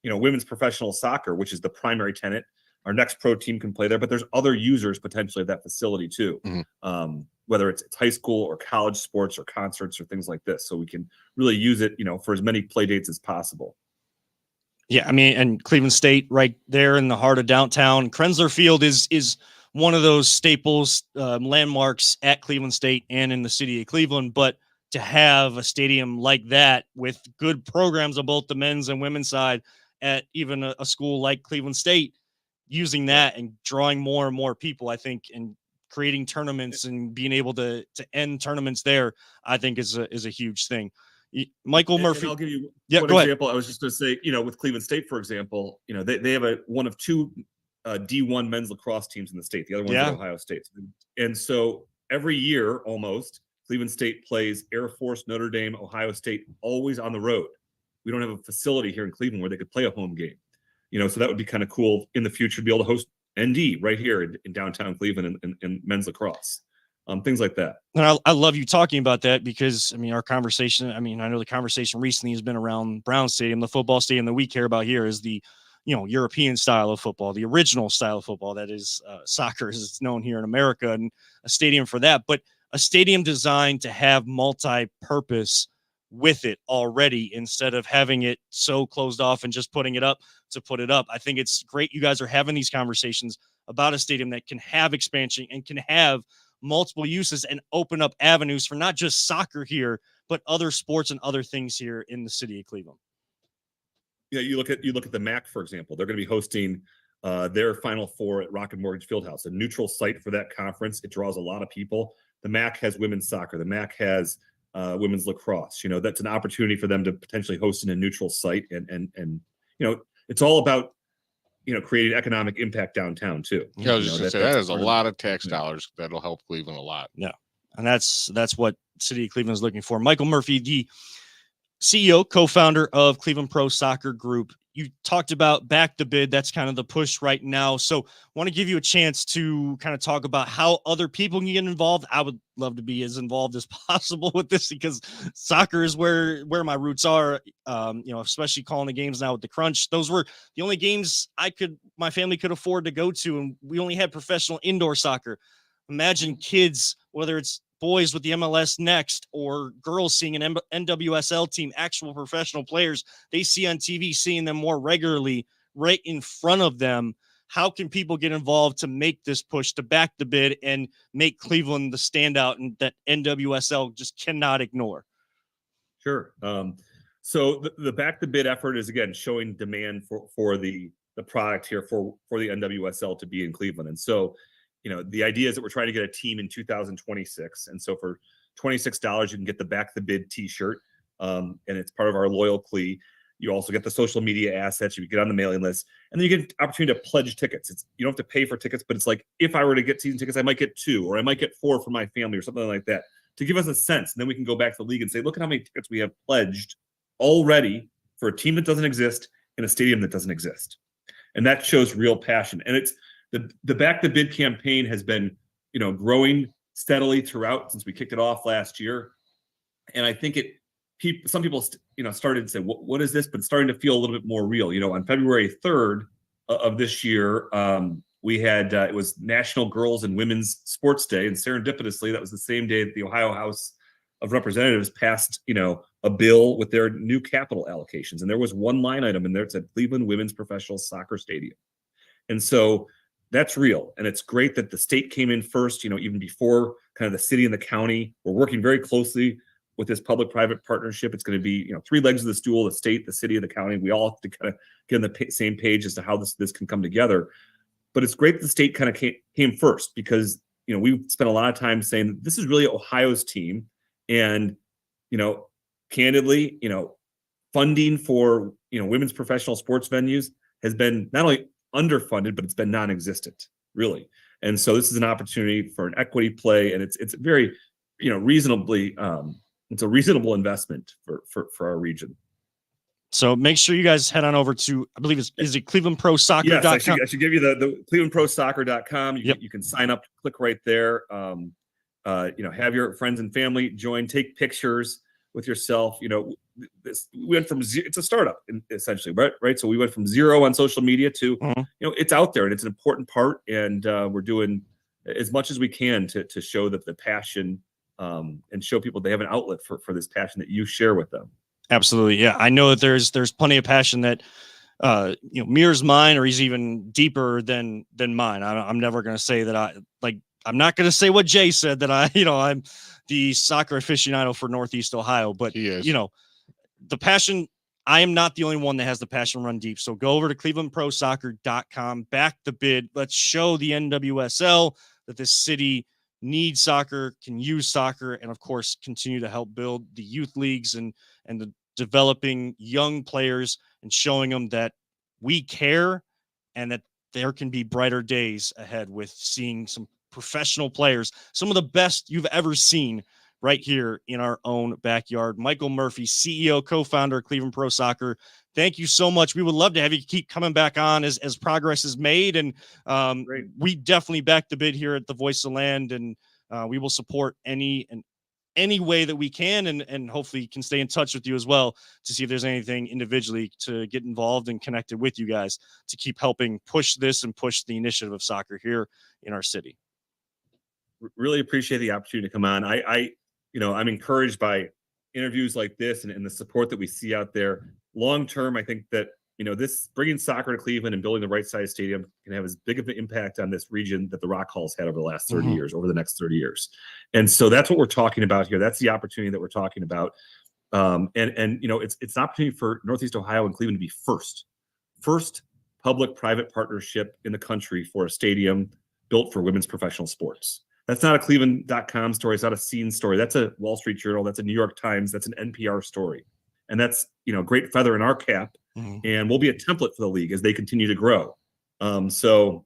women's professional soccer, which is the primary tenant. Our next pro team can play there, but there's other users potentially of that facility too. Whether it's high school or college sports or concerts or things like this. So we can really use it, for as many play dates as possible. Yeah, I mean, and Cleveland State right there in the heart of downtown. Krensler Field is one of those staples, landmarks at Cleveland State and in the city of Cleveland. But to have a stadium like that with good programs on both the men's and women's side at even a school like Cleveland State, using that and drawing more and more people, I think, and creating tournaments and being able to end tournaments there, I think is a huge thing. Michael Murphy. And I'll give you one example. Ahead. I was just going to say, with Cleveland State, for example, they have one of two D1 men's lacrosse teams in the state. The other one's at Ohio State. And so every year, almost, Cleveland State plays Air Force, Notre Dame, Ohio State, always on the road. We don't have a facility here in Cleveland where they could play a home game. So that would be kind of cool in the future to be able to host ND right here in downtown Cleveland and men's lacrosse. Things like that. And I love you talking about that because, our conversation, I know the conversation recently has been around Brown Stadium, the football stadium that we care about here is the, European style of football, the original style of football that is soccer as it's known here in America, and a stadium for that, but a stadium designed to have multi-purpose with it already instead of having it so closed off and just putting it up to put it up. I think it's great you guys are having these conversations about a stadium that can have expansion and can have multiple uses and open up avenues for not just soccer here, but other sports and other things here in the city of Cleveland. Yeah, you look at the MAC, for example. They're going to be hosting their Final Four at Rocket Mortgage Fieldhouse, a neutral site for that conference. It draws a lot of people. The MAC has women's soccer. The MAC has women's lacrosse. That's an opportunity for them to potentially host in a neutral site, and it's all about creating economic impact downtown too. Yeah, I was just going to say that is a lot of tax dollars that'll help Cleveland a lot. Yeah, and that's what City of Cleveland is looking for. Michael Murphy, the CEO, co-founder of Cleveland Pro Soccer Group. You talked about back the bid. That's kind of the push right now. So want to give you a chance to kind of talk about how other people can get involved. I would love to be as involved as possible with this because soccer is where my roots are, especially calling the games now with the crunch. Those were the only games my family could afford to go to. And we only had professional indoor soccer. Imagine kids, whether it's boys with the MLS Next or girls seeing an NWSL team, actual professional players they see on TV, seeing them more regularly right in front of them. How can people get involved to make this push to back the bid and make Cleveland the standout and that NWSL just cannot ignore? Sure. So the back the bid effort is, again, showing demand for the product here for the NWSL to be in Cleveland. And so the idea is that we're trying to get a team in 2026. And so for $26, you can get the back the bid t-shirt. And it's part of our loyal plea. You also get the social media assets. You get on the mailing list, and then you get an opportunity to pledge tickets. You don't have to pay for tickets, but it's like, if I were to get season tickets, I might get 2, or I might get 4 for my family or something like that, to give us a sense. And then we can go back to the league and say, look at how many tickets we have pledged already for a team that doesn't exist in a stadium that doesn't exist. And that shows real passion. And it's, the back the bid campaign has been, growing steadily throughout since we kicked it off last year. And I think some people, started to say, what is this? But it's starting to feel a little bit more real. On February 3rd of this year, we had, it was National Girls and Women's Sports Day. And serendipitously, that was the same day that the Ohio House of Representatives passed, a bill with their new capital allocations. And there was one line item in there that said Cleveland Women's Professional Soccer Stadium. And so that's real. And it's great that the state came in first, even before kind of the city and the county. We're working very closely with this public-private partnership. It's going to be, 3 legs of the stool, the state, the city, and the county. We all have to kind of get on the same page as to how this can come together. But it's great that the state kind of came first because, we spent a lot of time saying that this is really Ohio's team. And, candidly, funding for, women's professional sports venues has been not only underfunded, but it's been non-existent, really. And so this is an opportunity for an equity play, and it's very, reasonably, it's a reasonable investment for our region. So make sure you guys head on over to, I believe is it clevelandprosoccer.com? Yes, I should give you the clevelandprosoccer.com. You can sign up, click right there. Have your friends and family join, take pictures with yourself. We went from zero, it's a startup essentially, right? So we went from 0 on social media to, it's out there and it's an important part. And we're doing as much as we can to show that the passion and show people they have an outlet for this passion that you share with them. Absolutely. Yeah. I know that there's plenty of passion that, mirrors mine, or he's even deeper than mine. I'm never going to say that I'm not going to say what Jay said that I'm the soccer aficionado for Northeast Ohio, but he is. The passion, I am not the only one that has the passion run deep. So go over to clevelandprosoccer.com, back the bid. Let's show the NWSL that this city needs soccer, can use soccer, and of course continue to help build the youth leagues and the developing young players and showing them that we care and that there can be brighter days ahead with seeing some professional players, some of the best you've ever seen right here in our own backyard. Michael Murphy, CEO, co-founder of Cleveland Pro Soccer. Thank you so much. We would love to have you keep coming back on as progress is made. And we definitely back the bid here at the Voice of the Land, and we will support any way that we can, and hopefully can stay in touch with you as well to see if there's anything individually to get involved and connected with you guys to keep helping push this and push the initiative of soccer here in our city. Really appreciate the opportunity to come on. I'm encouraged by interviews like this and the support that we see out there. Long term, I think that this bringing soccer to Cleveland and building the right size stadium can have as big of an impact on this region that the Rock Hall's had over the last 30 years, over the next 30 years. And so that's what we're talking about here. That's the opportunity that we're talking about. It's an opportunity for Northeast Ohio and Cleveland to be first public-private partnership in the country for a stadium built for women's professional sports. That's not a Cleveland.com story. It's not a Scene story. That's a Wall Street Journal. That's a New York Times. That's an NPR story. And that's, a great feather in our cap. And we'll be a template for the league as they continue to grow. So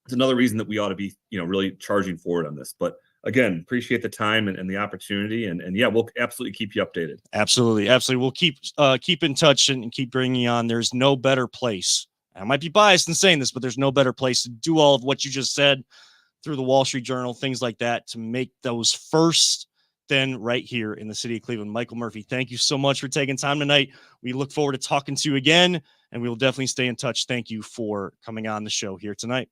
it's another reason that we ought to be, really charging forward on this. But again, appreciate the time and the opportunity. And yeah, we'll absolutely keep you updated. Absolutely. We'll keep in touch and keep bringing you on. There's no better place. I might be biased in saying this, but there's no better place to do all of what you just said through the Wall Street Journal, things like that, to make those first than right here in the city of Cleveland. Michael Murphy, thank you so much for taking time tonight. We look forward to talking to you again, and we will definitely stay in touch. Thank you for coming on the show here tonight.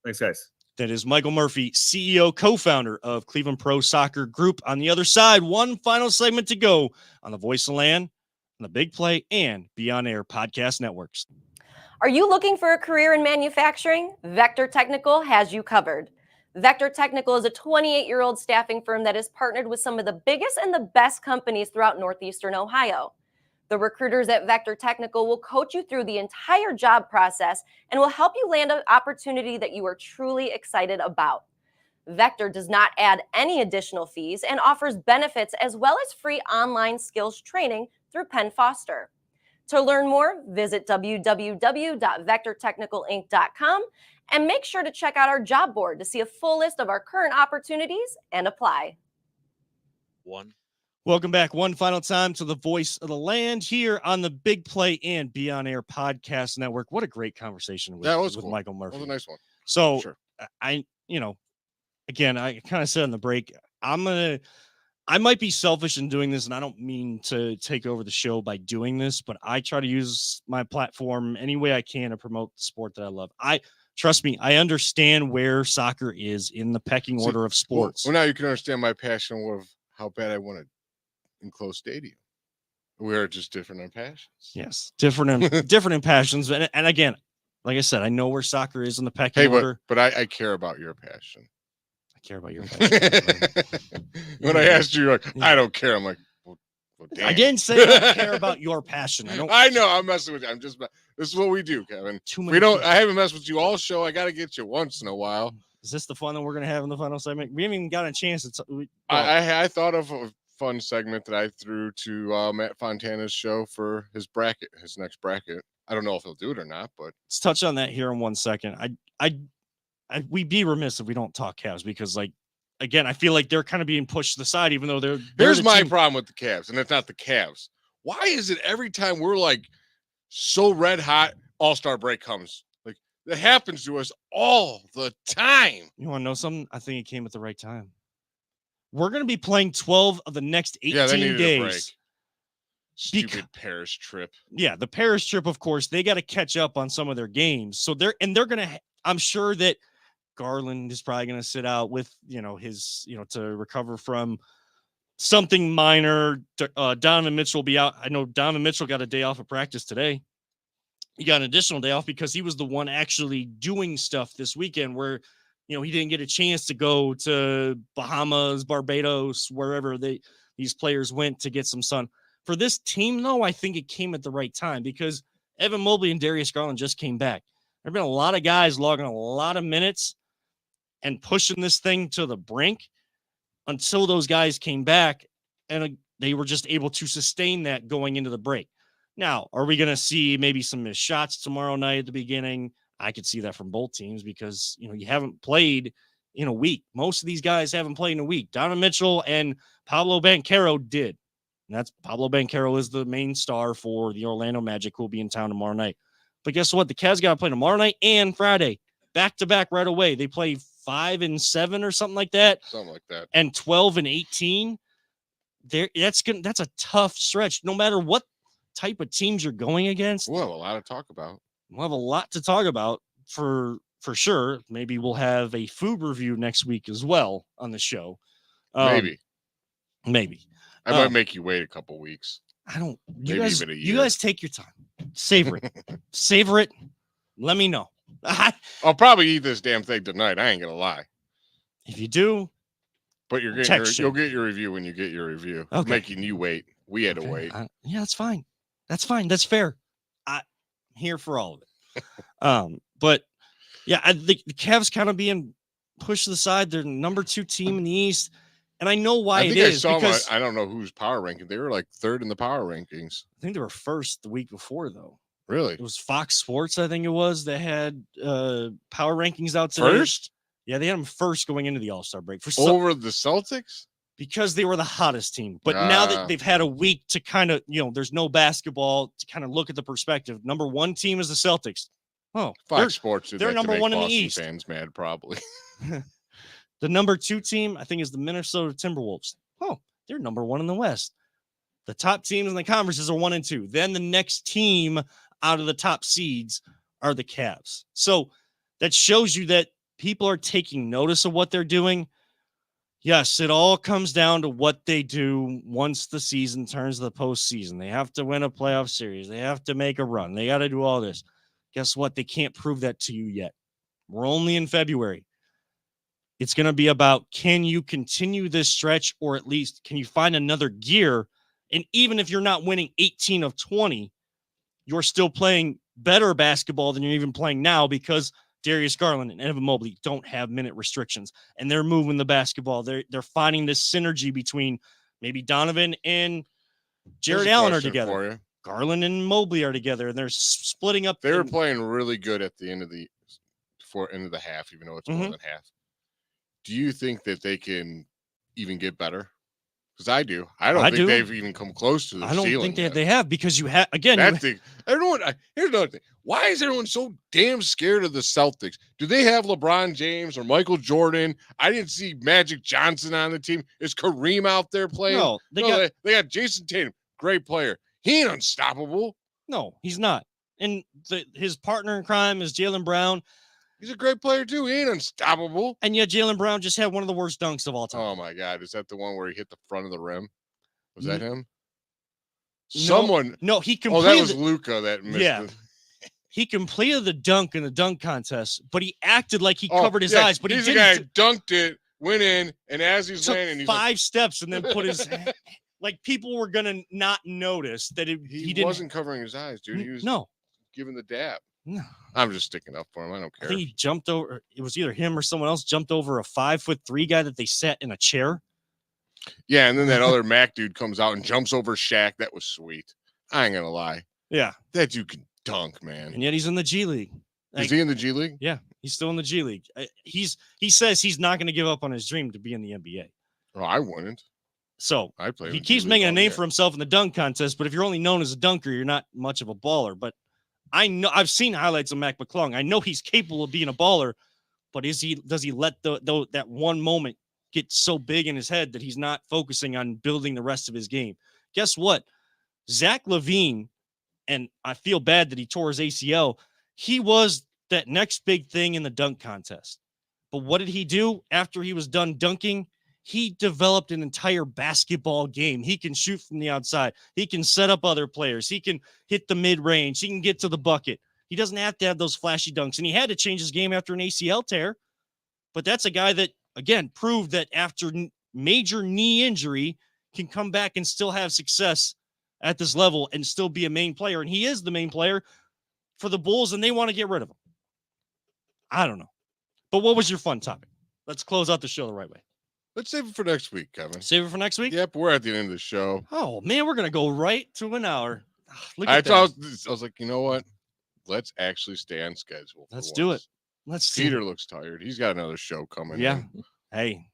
Thanks, guys. That is Michael Murphy, CEO, co-founder of Cleveland Pro Soccer Group. On the other side, one final segment to go on the Voice of the Land, on the Big Play, and Beyond Air podcast networks. Are you looking for a career in manufacturing? Vector Technical has you covered. Vector Technical is a 28-year-old staffing firm that has partnered with some of the biggest and the best companies throughout Northeastern Ohio. The recruiters at Vector Technical will coach you through the entire job process and will help you land an opportunity that you are truly excited about. Vector does not add any additional fees and offers benefits as well as free online skills training through Penn Foster. To learn more, visit www.vectortechnicalinc.com and make sure to check out our job board to see a full list of our current opportunities and apply. Welcome back one final time to the Voice of the Land here on the Big Play and Beyond Air podcast network. What a great conversation with cool. Michael Murphy. That was a nice one. So sure. Again, I kind of said on the break, I might be selfish in doing this, and I don't mean to take over the show by doing this, but I try to use my platform any way I can to promote the sport that I love. Trust me, I understand where soccer is in the pecking order of sports. Well, now you can understand my passion of how bad I want an enclosed stadium. We are just different in passions. Yes, different in passions. And again, like I said, I know where soccer is in the pecking order. But I care about your passion. I care about your passion. When I asked you, I don't care. I'm like, well, damn. I didn't say I don't care about your passion. I know. I'm messing with you. This is what we do, Kevin. I haven't messed with you all show. I got to get you once in a while. Is this the fun that we're going to have in the final segment? We haven't even got a chance. I thought of a fun segment that I threw to Matt Fontana's show for his next bracket. I don't know if he'll do it or not, but let's touch on that here in 1 second. We'd be remiss if we don't talk Cavs because, again, I feel like they're kind of being pushed to the side, even though they're Here's my problem with the Cavs, and it's not the Cavs. Why is it every time we're so red hot, All-Star break comes? That happens to us all the time. You want to know something? I think it came at the right time. We're going to be playing 12 of the next 18 days. Stupid Paris trip. Yeah, the Paris trip, of course, they got to catch up on some of their games. So they're going to, I'm sure that Garland is probably going to sit out with, his, to recover from something minor. Donovan Mitchell will be out. I know Donovan Mitchell got a day off of practice today. He got an additional day off because he was the one actually doing stuff this weekend where, he didn't get a chance to go to Bahamas, Barbados, wherever these players went to get some sun. For this team, though, I think it came at the right time because Evan Mobley and Darius Garland just came back. There have been a lot of guys logging a lot of minutes. and pushing this thing to the brink until those guys came back and they were just able to sustain that going into the break. Now, are we going to see maybe some missed shots tomorrow night at the beginning? I could see that from both teams because, you haven't played in a week. Most of these guys haven't played in a week. Donovan Mitchell and Pablo Banchero did. And that's Pablo Banchero is the main star for the Orlando Magic, who will be in town tomorrow night. But guess what? The Cavs got to play tomorrow night and Friday, back to back right away. They play 5 and 7 or something like that. Something like that. And 12 and 18. That's a tough stretch. No matter what type of teams you're going against. We'll have a lot to talk about. We'll have a lot to talk about for sure. Maybe we'll have a food review next week as well on the show. Maybe. I might make you wait a couple weeks. I don't. Maybe even a year. You guys take your time. Savor it. Savor it. Let me know. I'll probably eat this damn thing tonight. I ain't gonna lie. If you do, but you'll get your review when you get your review. Okay. Making you wait. We had to wait. Yeah, that's fine. That's fine. That's fair. I'm here for all of it. But yeah, I think the Cavs kind of being pushed to the side. They're the number 2 team in the East. And I know why it is. Because I don't know who's power ranking. They were like 3rd in the power rankings. I think they were 1st the week before, though. Really? It was Fox Sports, I think it was, that had power rankings out today. First? Yeah, they had them first going into the All-Star break. Over the Celtics? Because they were the hottest team. But now that they've had a week to kind of, there's no basketball to kind of look at the perspective. Number 1 team is the Celtics. Oh, Fox Sports. They're number 1 in the East. Fans mad, probably. The number 2 team, I think, is the Minnesota Timberwolves. Oh, they're number 1 in the West. The top teams in the conferences are 1 and 2. Then the next team out of the top seeds are the Cavs. So that shows you that people are taking notice of what they're doing. Yes, it all comes down to what they do once the season turns to the postseason. They have to win a playoff series. They have to make a run. They got to do all this. Guess what? They can't prove that to you yet. We're only in February. It's going to be about, can you continue this stretch, or at least can you find another gear? And even if you're not winning 18 of 20, you're still playing better basketball than you're even playing now, because Darius Garland and Evan Mobley don't have minute restrictions, and they're moving the basketball. They're finding this synergy between maybe Donovan and Jared Allen are together. Garland and Mobley are together, and they're splitting up. They were playing really good at the end of the half, even though it's more than half. Do you think that they can even get better? Because I do. I don't think they've even come close to the ceiling. I don't think they have, because you have, again. Here's another thing. Why is everyone so damn scared of the Celtics? Do they have LeBron James or Michael Jordan? I didn't see Magic Johnson on the team. Is Kareem out there playing? No, they got Jason Tatum, great player. He ain't unstoppable. No, he's not. And his partner in crime is Jaylen Brown. He's a great player, too. He ain't unstoppable. And yet Jaylen Brown just had one of the worst dunks of all time. Oh, my God. Is that the one where he hit the front of the rim? Was that him? No, he completed. Oh, that was Luka that missed it. He completed the dunk in the dunk contest, but he acted like he covered his eyes. But he's he didn't. The guy dunked it, went in, and as he's took landing, he's 5 steps and then put his like, people were gonna not notice that he wasn't covering his eyes, dude. He was giving the dap. No, I'm just sticking up for him. I don't care. I think he jumped over. It was either him or someone else jumped over a 5'3" guy that they sat in a chair. Yeah, and then that other Mac dude comes out and jumps over Shaq. That was sweet. I ain't gonna lie. Yeah, that dude can dunk, man. And yet he's in the G League. Is he in the G League? Yeah, he's still in the G League. He says he's not going to give up on his dream to be in the NBA. Oh, I wouldn't. So I play. He keeps making a name for himself in the dunk contest, but if you're only known as a dunker, you're not much of a baller. But I know, I've seen highlights of Mac McClung. I know he's capable of being a baller, but does he let that one moment get so big in his head that he's not focusing on building the rest of his game? Guess what? Zach LaVine, and I feel bad that he tore his ACL. He was that next big thing in the dunk contest. But what did he do after he was done dunking? He developed an entire basketball game. He can shoot from the outside. He can set up other players. He can hit the mid-range. He can get to the bucket. He doesn't have to have those flashy dunks. And he had to change his game after an ACL tear. But that's a guy that, again, proved that after major knee injury can come back and still have success at this level and still be a main player. And he is the main player for the Bulls, and they want to get rid of him. I don't know. But what was your fun topic? Let's close out the show the right way. Let's save it for next week, Kevin. Save it for next week? Yep, we're at the end of the show. Oh, man, we're going to go right to an hour. Look I at that. was like, you know what? Let's actually stay on schedule. for Let's do once. it. Let's do Peter it. looks tired. He's got another show coming. Yeah. Hey.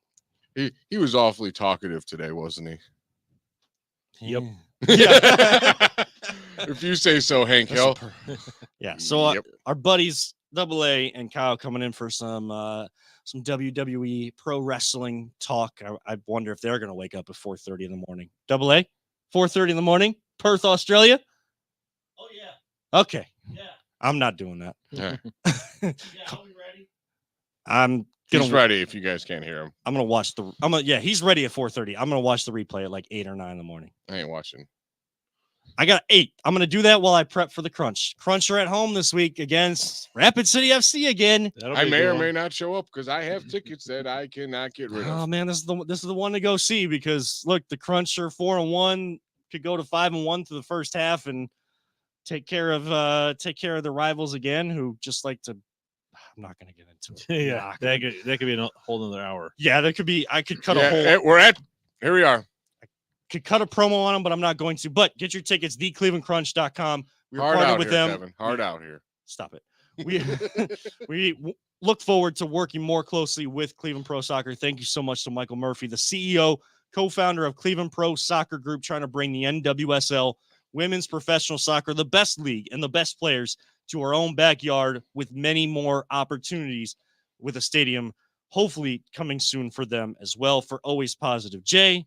He was awfully talkative today, wasn't he? Yep. Yeah. If you say so, Hank That's a Hill. Yeah. So Yep. our buddies Double A and Kyle coming in for some WWE pro wrestling talk. I wonder if they're going to wake up at 4:30 in the morning. Double A, 4:30 in the morning, Perth, Australia. Oh yeah. Okay. Yeah. I'm not doing that. Yeah. Are we ready? I'm gonna. He's ready if you guys can't hear him. I'm gonna watch the. Yeah. He's ready at 4:30. I'm gonna watch the replay at like 8 or 9 in the morning. I ain't watching. I got 8. I'm going to do that while I prep for the Crunch. Cruncher at home this week against Rapid City FC again. I may or may not show up because I have tickets that I cannot get rid Oh of. man, this is the one to go see because look, the Cruncher 4-1 could go to 5-1 through the first half and take care of the rivals again who just like to. I'm not going to get into it. Yeah, that could be a whole another hour. Yeah, that could be. I could cut a Yeah, whole. Here we are. Could cut a promo on them, but I'm not going to. But get your tickets, theclevelandcrunch.com. We're Hard partnered out with here, them. Kevin. Hard out here. Stop it. We look forward to working more closely with Cleveland Pro Soccer. Thank you so much to Michael Murphy, the CEO, co-founder of Cleveland Pro Soccer Group, trying to bring the NWSL women's professional soccer, the best league and the best players, to our own backyard with many more opportunities with a stadium hopefully coming soon for them as well. For Always Positive J,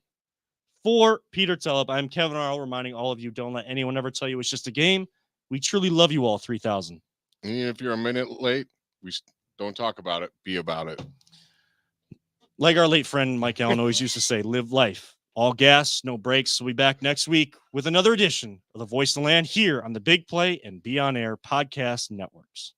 for Peter Telep, I'm Kevin Arnold, reminding all of you, don't let anyone ever tell you it's just a game. We truly love you all, 3,000. And even if you're a minute late, don't talk about it. Be about it. Like our late friend Mike Allen always used to say, live life. All gas, no brakes. We'll be back next week with another edition of The Voice of the Land here on the Big Play and Be On Air podcast networks.